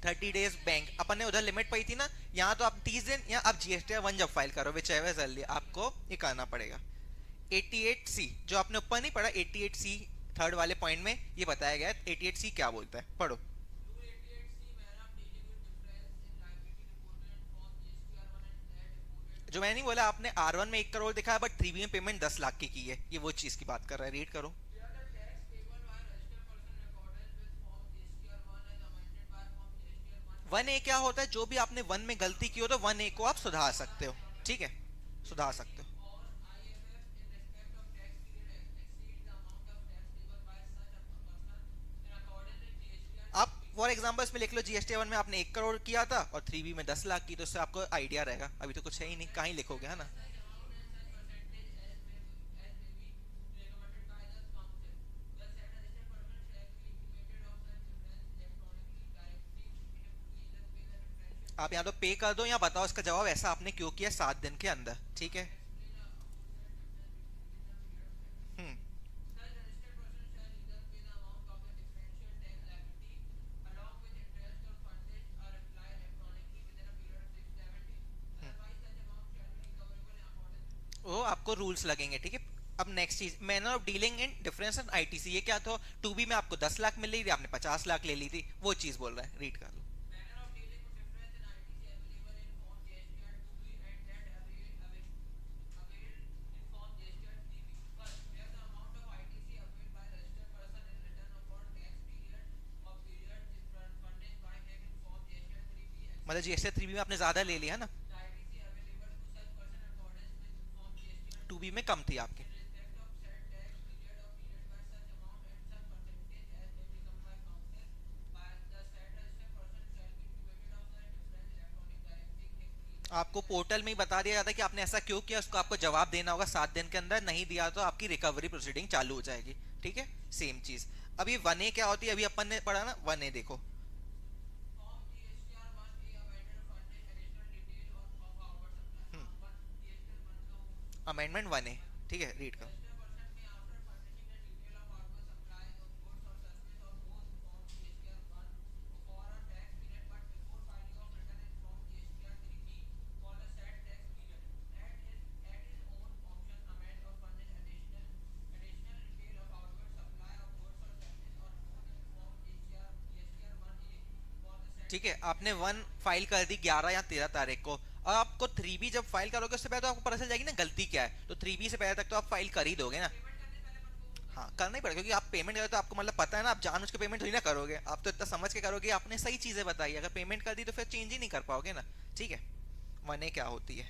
30 डेज बैंक, अपन ने उधर लिमिट पाई थी ना, यहाँ तो आप 30 दिन, या आप GSTR 1 जब फाइल करो विच एवर जल्दी आपको ये करना पड़ेगा। 88C जो आपने ऊपर नहीं पढ़ा, 88C थर्ड वाले पॉइंट में ये बताया गया है, 88C क्या बोलता है, पढ़ो। जो मैंने नहीं बोला, आपने R1 में 1 करोड़ दिखा है बट 3B में पेमेंट 10 लाख की है, ये वो चीज की बात कर रहा है। रीड करो। 1A क्या होता है, जो भी आपने 1 में गलती की हो तो 1A को आप सुधार सकते हो। ठीक है, सुधार सकते हो। आप फॉर एग्जाम्पल इसमें लिख लो GST 1 में आपने 1 करोड़ किया था और 3B में 10 लाख की, तो इससे आपको आइडिया रहेगा। अभी तो कुछ है ही नहीं, कहाँ ही लिखोगे, है ना। आप या तो पे कर दो या बताओ इसका जवाब ऐसा आपने क्यों किया 7 दिन के अंदर। ठीक है। हम्म। वो आपको रूल्स लगेंगे। ठीक है। अब नेक्स्ट चीज, manner of dealing in difference in ITC, ये क्या था। 2B में आपको 10 लाख मिल रही थी, आपने 50 लाख ले ली थी, वो चीज बोल रहा है। रीड कर लो। मतलब GST 3B में आपने ज्यादा ले लिया ना, 2B में कम थी आपकी। आपको पोर्टल में ही बता दिया जाता है कि आपने ऐसा क्यों किया, उसको आपको जवाब देना होगा 7 दिन के अंदर। नहीं दिया तो आपकी रिकवरी प्रोसीडिंग चालू हो जाएगी। ठीक है। सेम चीज। अभी 1A क्या होती है, अभी अपन ने पढ़ा ना 1A, देखो। Amendment 1A। ठीक है, रीड करो। ठीक है, आपने 1 फाइल कर दी 11 या 13 तारीख को। और आपको 3B जब फाइल करोगे उससे पहले तो आपको पता चल जाएगी ना गलती क्या है, तो 3B से पहले तक तो आप फाइल कर ही दोगे ना। हाँ, करना ही पड़ेगा, क्योंकि आप पेमेंट करोगे तो आपको मतलब पता है ना, आप जानबूझ के पेमेंट थोड़ी ना करोगे, आप तो इतना समझ के करोगे आपने सही चीजें बताई। अगर पेमेंट कर दी तो फिर चेंज ही नहीं कर पाओगे ना। ठीक है। 1A क्या होती है,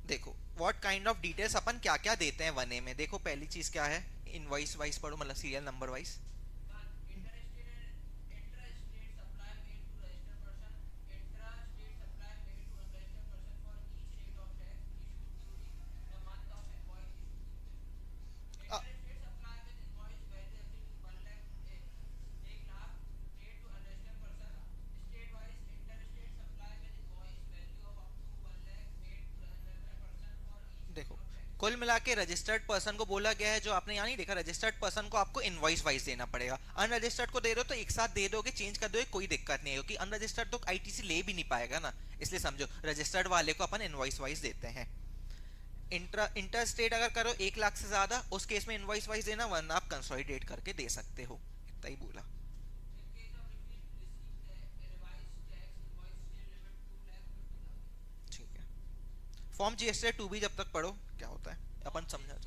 देखो। व्हाट काइंड ऑफ डिटेल्स अपन क्या क्या देते हैं 1A में। देखो पहली चीज क्या है, इनवॉइस वाइज पढ़ो, मतलब सीरियल नंबर वाइज। देखो, कुल मिला के रजिस्टर्ड पर्सन को बोला गया है, जो आपने यहाँ नहीं देखा, रजिस्टर्ड पर्सन को आपको इनवॉइस वाइज देना पड़ेगा। अनरजिस्टर्ड को दे रहे हो तो एक साथ दे दोगे, चेंज कर दोगे, कोई दिक्कत नहीं है, क्योंकि अनरजिस्टर्ड तो ITC ले भी नहीं पाएगा ना। इसलिए समझो, रजिस्टर्ड वाले को अपन इनवॉइस वाइज देते हैं। इंटर स्टेट अगर करो 1 लाख से ज्यादा, उस केस में इनवॉइस वाइज देना, वरना आप कंसोलिडेट करके दे सकते हो। इतना ही बोला। ठीक है। फॉर्म GST 2B जब तक पढ़ो क्या होता है अपन समझा।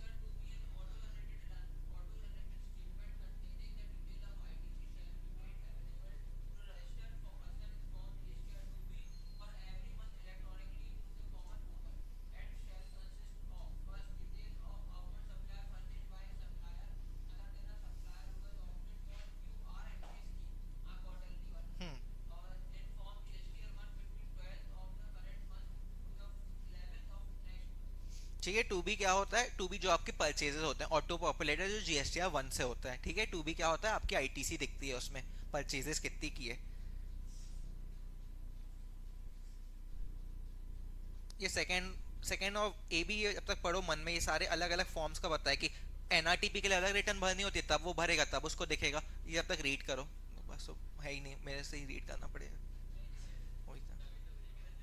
हम्म। ठीक है। 2B क्या होता है, 2B जो आपके परचेजेस होते हैं, ऑटो पॉपुलेटर, जो GST 1 से होता है। ठीक है। 2B क्या होता है, आपकी ITC दिखती है उसमें, परचेजेस कितनी की है। ये सेकंड सेकंड और AB जब तक पढ़ो मन में, ये सारे अलग अलग फॉर्म्स का बताया कि NRTP के लिए अलग रिटर्न भरनी होती है, तब वो भरेगा तब उसको दिखेगा। ये जब तक रीड करो, बस वो है ही नहीं, मेरे से ही रीड करना पड़ेगा। वही था।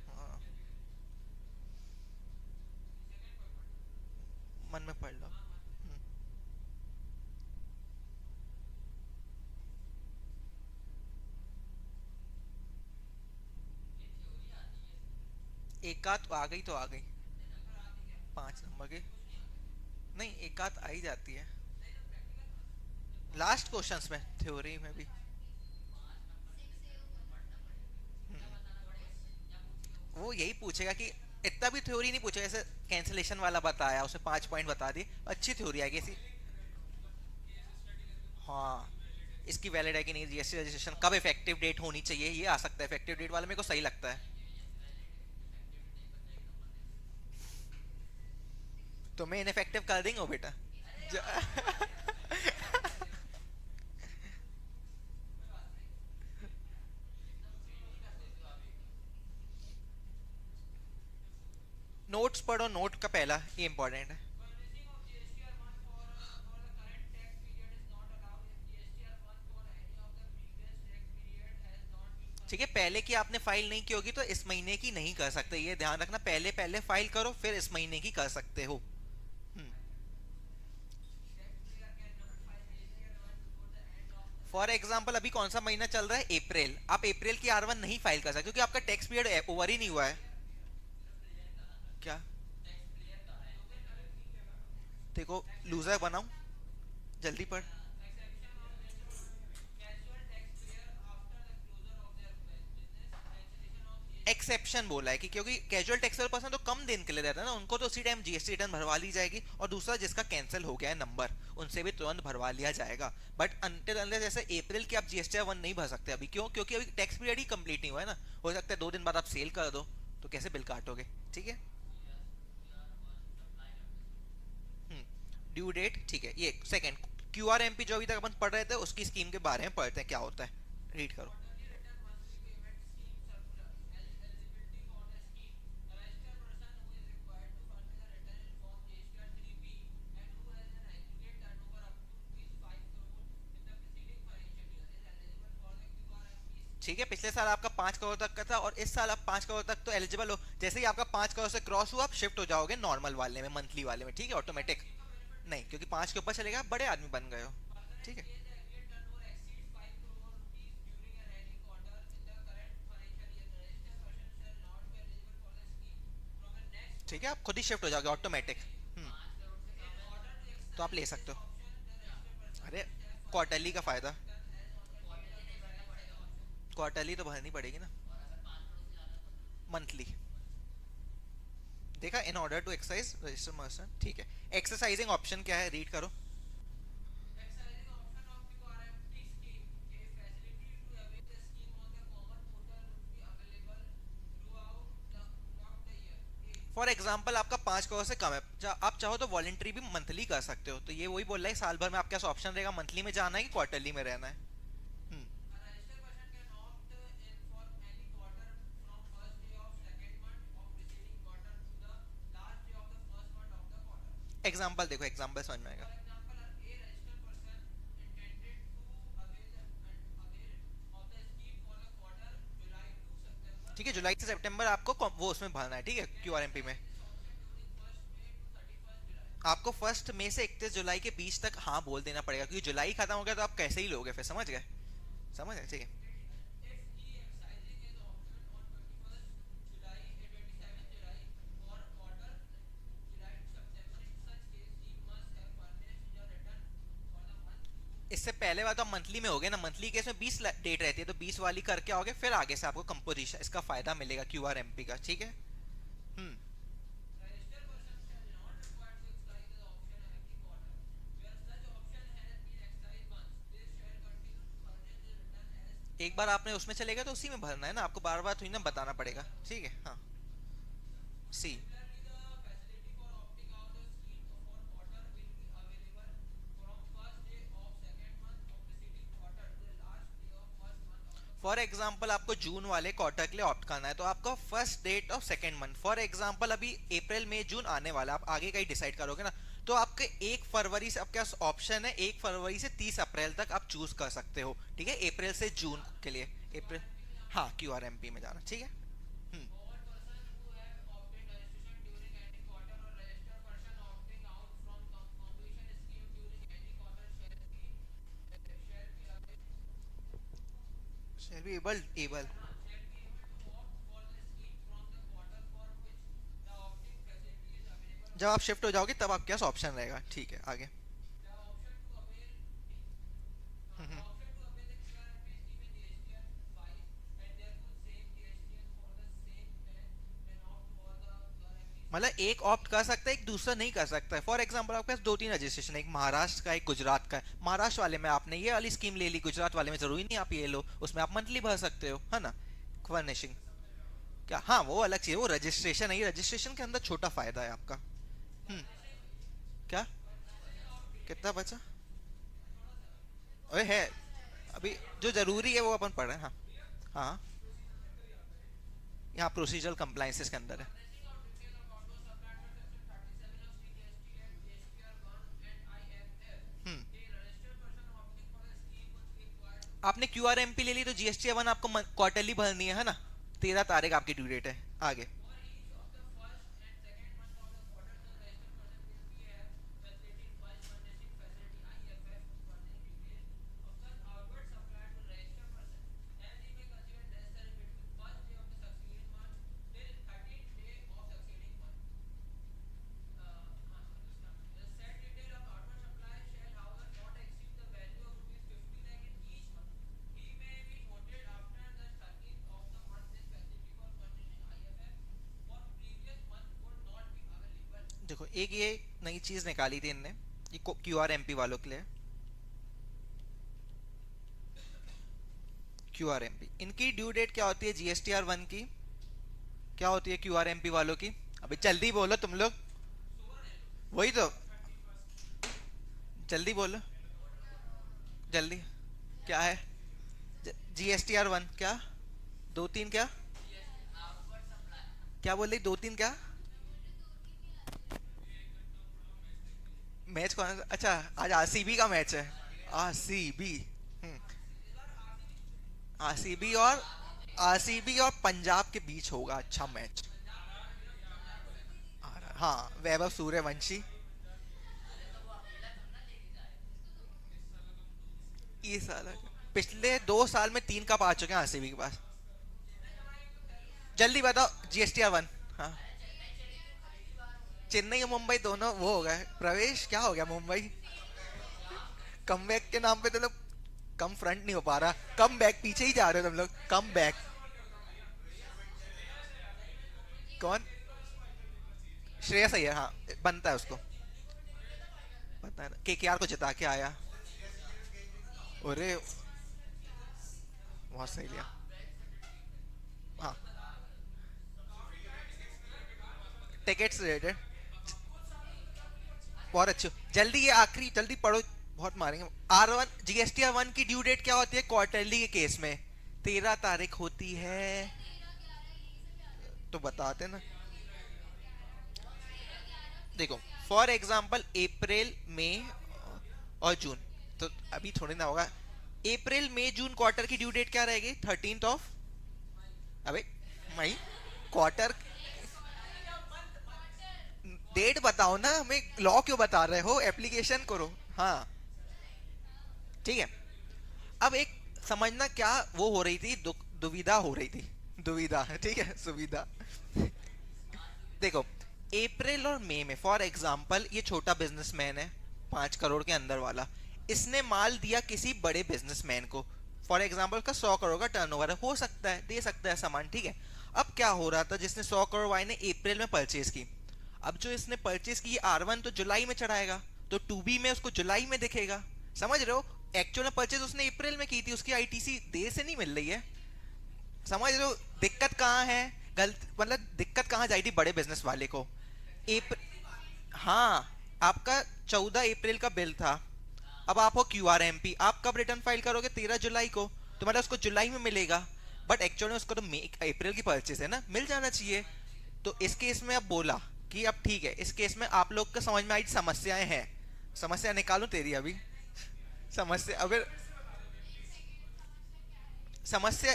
हाँ, मन में पढ़ लो। एक आध आ गई तो आ गई, 5 नंबर की। नहीं, एक आध आ ही जाती है लास्ट क्वेश्चंस में, थ्योरी में भी। वो यही पूछेगा कि इतना भी थ्योरी नहीं पूछेगा, जैसे कैंसिलेशन वाला बताया उसने 5 पॉइंट बता दी, अच्छी थ्योरी आएगी ऐसी। हाँ, इसकी वैलिड है कि नहीं, जीएसटी रजिस्ट्रेशन कब इफेक्टिव डेट होनी चाहिए, ये आ सकता है। इफेक्टिव डेट वाला मेरे को सही लगता है। तो मैं इनफेक्टिव कर देंगे वो बेटा। नोट्स पढ़ो, नोट का पहला ये इंपॉर्टेंट है। ठीक है, पहले की आपने फाइल नहीं की होगी तो इस महीने की नहीं कर सकते, ये ध्यान रखना। पहले पहले फाइल करो, फिर इस महीने की कर सकते हो। फॉर एग्जाम्पल अभी कौन सा महीना चल रहा है, अप्रैल। आप अप्रैल की R1 नहीं फाइल कर सकते क्योंकि आपका टैक्स पीरियड ओवर ही नहीं हुआ है। क्या? देखो, लूजर बनाऊं, जल्दी पढ़। एक्सेप्शन बोला है कि क्योंकि कैजुअल टैक्सेबल पर्सन तो कम दिन के लिए रहता है ना, उनको तो उसी टाइम जीएसटी रिटर्न भरवा ली जाएगी, और दूसरा जिसका कैंसिल हो गया है नंबर, उनसे भी तुरंत भरवा लिया जाएगा। बट अनटिल अनलेस जैसे अप्रैल की आप जीएसटी 1 नहीं भर सकते अभी, क्यों? क्योंकि अभी टैक्स पीरियड ही कंप्लीट नहीं हुआ है ना। हो सकता है 2 दिन बाद आप सेल कर दो, तो कैसे बिल काटोगे? ठीक है। ड्यू डेट, ठीक है। ये सेकंड, क्यूआरएमपी जो अभी तक अपन पढ़ रहे थे उसकी स्कीम के बारे में पढ़ते हैं, क्या होता है, रीड करो। ठीक है, पिछले साल आपका 5 करोड़ तक का था और इस साल आप 5 करोड़ तक तो एलिजिबल हो। जैसे ही आपका 5 करोड़ से क्रॉस हुआ, आप शिफ्ट हो जाओगे नॉर्मल वाले में, मंथली वाले में। ठीक है, ऑटोमेटिक। नहीं, क्योंकि 5 के ऊपर चलेगा, आप बड़े आदमी बन गए हो। ठीक है। ठीक है, आप खुद ही शिफ्ट हो जाओगे ऑटोमेटिक। तो आप ले सकते हो। अरे, क्वार्टरली का फायदा, क्वार्टरली तो भरनी पड़ेगी ना। मंथली। देखा, in order to exercise register merchant. ठीक है, एक्सरसाइजिंग ऑप्शन क्या है, रीड करो। फॉर एग्जाम्पल आपका 5 करोड़ से कम है, आप चाहो तो वॉलेंट्री भी मंथली कर सकते हो। तो ये वही बोल रहा है, साल भर में आपके पास ऑप्शन रहेगा मंथली में जाना है कि क्वार्टरली में रहना है। हम्म, एग्जाम्पल देखो, एग्जाम्पल समझ में आएगा। ठीक है, जुलाई से सितंबर आपको वो उसमें भरना है। ठीक है, क्यूआरएमपी में आपको 1 मई से 31 जुलाई के बीच तक हाँ बोल देना पड़ेगा, क्योंकि जुलाई खत्म हो गया तो आप कैसे ही लोगे फिर, समझ गए? समझ गए, ठीक है। इससे पहले वाला तो मंथली में हो गया ना, मंथली केस में 20 डेट रहती है, तो 20 वाली करके आओगे, फिर आगे से आपको कंपोजिशन इसका फायदा मिलेगा क्यूआरएमपी का। ठीक है। हम्म एक बार आपने उसमें चलेगा तो उसी में भरना है ना, आपको बार बार थोड़ी ना बताना पड़ेगा। ठीक है, हाँ। सी, फॉर एग्जाम्पल आपको जून वाले क्वार्टर के लिए ऑप्ट करना है, तो आपको 1st date of 2nd month, for example अभी अप्रैल मई जून आने वाला, आप आगे का ही डिसाइड करोगे ना। तो आपके 1 फरवरी से आपके पास ऑप्शन है, 1 फरवरी से 30 अप्रैल तक आप चूज कर सकते हो। ठीक है, अप्रैल से जून के लिए। अप्रैल, हाँ, क्यूआरएमपी में जाना। ठीक है। हम्म, shall be able, जब आप शिफ्ट हो जाओगे तब आपके पास ऑप्शन रहेगा। ठीक है, आगे। हम्म। मतलब एक ऑप्ट कर सकता है, एक दूसरा नहीं कर सकता है। फॉर एग्जांपल आपके पास दो तीन रजिस्ट्रेशन है, एक महाराष्ट्र का, एक गुजरात का है। महाराष्ट्र वाले में आपने ये वाली स्कीम ले ली, गुजरात वाले में जरूरी नहीं आप ये लो, उसमें आप मंथली भर सकते हो, है ना, फर्निशिंग। क्या, हाँ वो अलग चीज है, वो रजिस्ट्रेशन है, ये रजिस्ट्रेशन के अंदर छोटा फायदा है आपका। हम्म। क्या, कितना बचा? अरे है, अभी जो जरूरी है वो अपन पढ़ रहे हैं। हाँ हाँ, यहाँ प्रोसीजरल कंप्लाइंसेस के अंदर है। हम्म। आपने क्यू आर एम पी ले ली तो जीएसटी वन आपको क्वार्टरली भरनी है ना, 13 तारीख आपकी ड्यू डेट है। आगे। देखो एक ये नई चीज निकाली थी इनने, ये क्यू आर एम पी वालों के लिए। क्यू आर एम पी इनकी ड्यू डेट क्या होती है जीएसटी आर वन की, क्या होती है क्यू आर एम पी वालों की? अभी जल्दी बोलो तुम लोग, वही तो, जल्दी बोलो, जल्दी। क्या है जीएसटी आर वन? क्या, दो तीन क्या, क्या बोल रही, दो तीन क्या? मैच कौन सा? अच्छा, आज आरसीबी का मैच है। आरसीबी। आरसीबी और आरसीबी और पंजाब के बीच होगा अच्छा मैच। हाँ, वैभव सूर्यवंशी। ये साल, पिछले 2 साल में 3 कप आ चुके हैं आरसीबी के पास। जल्दी बताओ जीएसटी आर वन। हाँ, चेन्नई और मुंबई दोनों वो हो गए प्रवेश, क्या हो गया मुंबई? कमबैक के नाम पे तो लोग, कम फ्रंट नहीं हो पा रहा, कम बैक, पीछे ही जा रहे हो तुम लोग, कम बैक। कौन? श्रेयस अय्यर, हाँ बनता है उसको, पता है ना, केकेआर को जिता के आया। अरे बहुत सही लिया। हाँ, टिकट्स रिलेटेड बहुत अच्छे। जल्दी ये आखिरी जल्दी पढ़ो, बहुत मारेंगे। R one, GST R one की ड्यू डेट क्या होती है क्वार्टरली के केस में? 13 तारीख होती है। तो बताते ना, देखो फॉर एग्जाम्पल अप्रैल मई और जून, तो अभी थोड़ी ना होगा। अप्रैल मई जून क्वार्टर की ड्यू डेट क्या रहेगी? 13 अबे मई, क्वार्टर डेट बताओ ना, हमें लॉ क्यों बता रहे हो, एप्लीकेशन करो। हाँ ठीक है। अब एक समझना क्या वो हो रही थी, दुविधा हो रही थी, दुविधा, ठीक है, सुविधा। देखो अप्रैल और मई में फॉर एग्जांपल ये छोटा बिजनेसमैन है, 5 करोड़ के अंदर वाला, इसने माल दिया किसी बड़े बिजनेसमैन को, फॉर एग्जांपल का 100 करोड़ का टर्नओवर है, हो सकता है दे सकता है सामान, ठीक है। अब क्या हो रहा था, जिसने 100 करोड़ वाई ने अप्रैल में परचेज की, अब जो इसने परचेज की आर वन तो जुलाई में चढ़ाएगा, तो टू बी में उसको जुलाई में दिखेगा, समझ रहे हो? एक्चुअल में परचेज उसने अप्रैल में की थी, उसकी आईटीसी देर से नहीं मिल रही है, समझ रहे हो दिक्कत कहाँ है? गलत मतलब दिक्कत कहाँ जाई थी बड़े बिजनेस वाले को? हाँ, आपका 14 अप्रैल का बिल था, अब आप हो क्यू आर एम पी, आप कब रिटर्न फाइल करोगे? 13 जुलाई को, तो मतलब उसको जुलाई में मिलेगा, बट एक्चुअल में उसको तो अप्रैल की परचेज है ना, मिल जाना चाहिए। तो इस केस में अब बोला कि अब ठीक है, इस केस में आप लोग को समझ में आई समस्याएं हैं, समस्या निकालूं तेरी अभी? समस्या अगर समस्या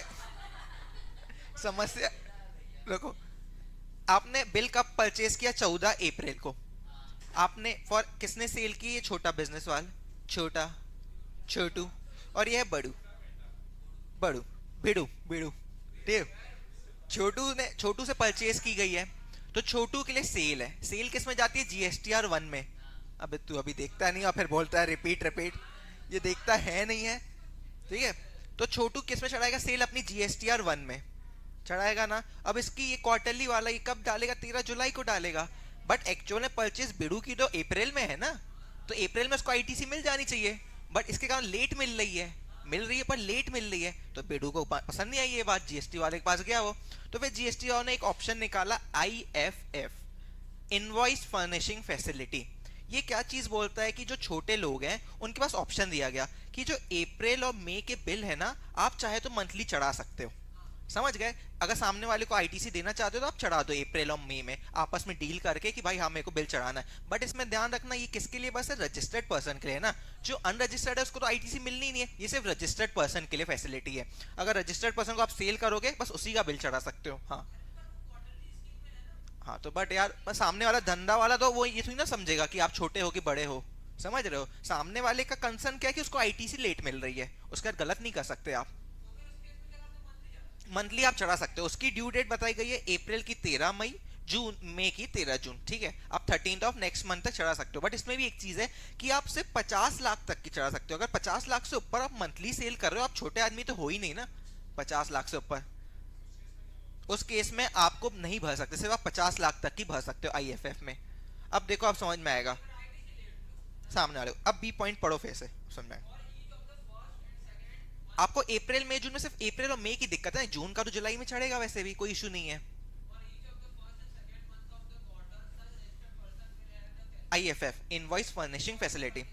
समस्या देखो, आपने बिल कब परचेज किया? 14 अप्रैल को। आपने फॉर किसने सेल की? ये छोटा बिजनेस वाला, छोटा, छोटू, और ये है बड़ू, बड़ू, बिड़ू, बिड़ू, ठीक। छोटू से परचेज की गई है, तो छोटू के लिए सेल है। सेल किस में जाती है? जीएसटीआर 1 में। अबे तू अभी देखता नहीं और फिर बोलता है रिपीट रिपीट, ये देखता है नहीं है, ठीक है। तो छोटू किस में चढ़ाएगा सेल? अपनी जीएसटीआर 1 में चढ़ाएगा ना। अब इसकी ये क्वार्टरली वाला ये कब डालेगा? 13 जुलाई को डालेगा। बट एक्चुअल में परचेज बिडू की तो अप्रैल में है ना, तो अप्रैल में उसको आईटीसी मिल जानी चाहिए, बट इसके कारण लेट मिल रही है पर लेट मिल रही है। तो बिडू को पसंद नहीं आई ये बात, जीएसटी वाले के पास गया वो। तो फिर जीएसटी वालों ने एक ऑप्शन निकाला, आईएफएफ, इनवॉइस फर्निशिंग फैसिलिटी। ये क्या चीज बोलता है कि जो छोटे लोग हैं उनके पास ऑप्शन दिया गया कि जो अप्रैल और मई के बिल है ना, आप चाहे तो मंथली चढ़ा सकते हो। समझ गए? अगर सामने वाले को आईटीसी देना चाहते हो तो आप चढ़ा दो अप्रैल और मई में, आपस में डील करके कि भाई हाँ मेरे को बिल चढ़ाना है। बट इसमें ध्यान रखना ये किसके लिए बस है? रजिस्टर्ड पर्सन के लिए ना। जो अनरजिस्टर्ड है उसको तो आईटीसी मिलनी ही नहीं है, ये सिर्फ रजिस्टर्ड पर्सन के लिए फैसिलिटी है। अगर रजिस्टर्ड पर्सन को आप सेल करोगे बस उसी का बिल चढ़ा सकते हो। हाँ हाँ, तो बट यार बस सामने वाला धंधा वाला तो वो ये थोड़ी ना समझेगा कि आप छोटे हो कि बड़े हो। समझ रहे हो? सामने वाले का कंसर्न क्या है कि उसको आईटीसी लेट मिल रही है, उसका गलत नहीं कर सकते आप। मंथली आप चढ़ा सकते हो। उसकी ड्यू डेट बताई गई है अप्रैल की 13 मई, मई की 13 जून, ठीक है। आप 13 ऑफ नेक्स्ट मंथ तक चढ़ा सकते हो। बट इसमें भी एक चीज है कि आप सिर्फ 50 लाख तक की चढ़ा सकते हो। अगर 50 लाख से ऊपर आप मंथली सेल कर रहे हो, आप छोटे आदमी तो हो ही नहीं ना 50 लाख से ऊपर, उस केस में आपको नहीं भर सकते, सिर्फ आप 50 लाख तक की भर सकते हो आईएफएफ में। अब देखो, आप समझ में आएगा सामने वाले। अब बी पॉइंट पढ़ो फिर से, समझ में आएगा आपको। अप्रैल मई जून में सिर्फ अप्रैल और मई की दिक्कत है, जून का तो जुलाई में चढ़ेगा, वैसे भी कोई इशू नहीं है। IFF, invoice furnishing facility.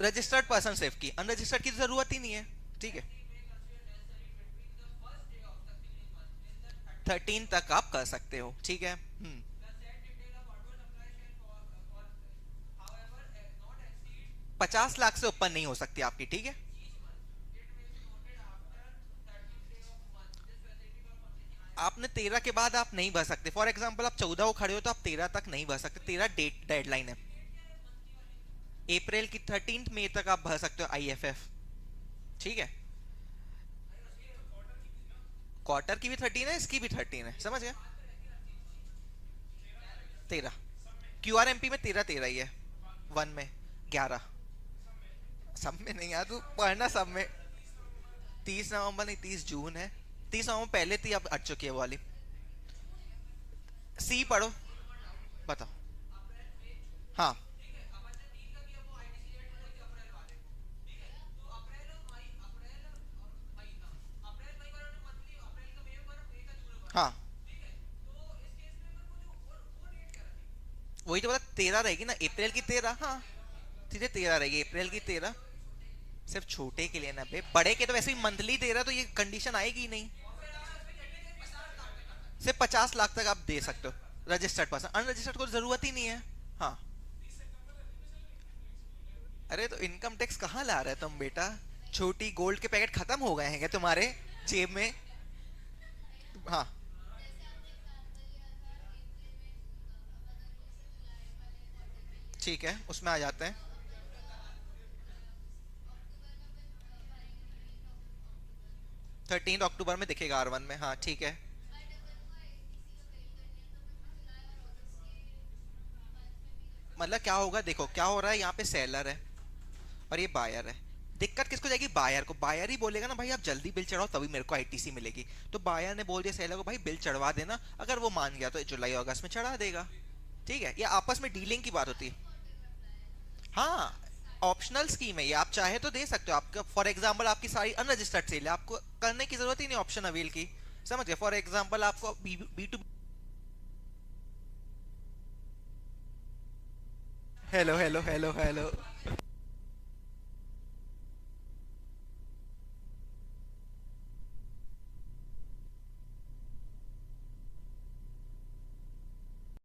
Registered person सिर्फ की, अनरजिस्टर्ड की जरूरत ही नहीं है, ठीक है। 13 तक आप कर सकते हो, ठीक है। 50 लाख से ऊपर नहीं हो सकती आपकी, ठीक है। आपने 13 के बाद आप नहीं भर सकते। फॉर एग्जांपल आप 14 को खड़े हो तो आप 13 तक नहीं भर सकते, 13 डेट डेडलाइन है। अप्रैल की 13 मई तक आप भर सकते हो आईएफएफ, ठीक है। क्वार्टर की भी 13 है, इसकी भी 13 है, समझ गए? 13 क्यूआरएमपी में 13 ही है, 1 में 11, सब में नहीं यार, तू पढ़ना सब में। 30 नवंबर नहीं, 30 जून है। 30 नवंबर पहले थी, अब अट चुकी है वो वाली। सी पढ़ो, बताओ। हाँ हाँ, वही तो बोला, 13 रहेगी ना, अप्रैल की 13। हाँ सीधे 13 रहेगी, अप्रैल की 13। सिर्फ छोटे के लिए ना बे, बड़े के तो वैसे ही मंथली 13, तो ये कंडीशन आएगी ही नहीं। सिर्फ 50 लाख तक आप दे सकते हो रजिस्टर्ड पर्सन, अनरजिस्टर्ड को जरूरत ही नहीं है। हाँ, अरे तो इनकम टैक्स कहाँ ला रहे तुम बेटा? छोटी गोल्ड के पैकेट खत्म हो गए हैं क्या तुम्हारे जेब में? हाँ ठीक है, उसमें आ जाते हैं। 13 अक्टूबर में दिखेगा R1 में, हाँ ठीक है। मतलब क्या होगा, देखो क्या हो रहा है, यहाँ पे सेलर है और ये बायर है। दिक्कत किसको जाएगी? बायर को। बायर ही बोलेगा ना भाई आप जल्दी बिल चढ़ाओ तभी मेरे को आईटीसी मिलेगी। तो बायर ने बोल दिया सेलर को भाई बिल चढ़वा देना, अगर वो मान गया तो जुलाई अगस्त में चढ़ा देगा, ठीक है। ये आपस में डीलिंग की बात होती है। हाँ, ऑप्शनल स्कीम है ये, आप चाहे तो दे सकते हो। आपका फॉर एग्जांपल आपकी सारी अनरजिस्टर्ड सेल है, आपको करने की जरूरत ही नहीं ऑप्शन अवेल की, समझ गए? फॉर एग्जांपल आपको B two, hello hello hello hello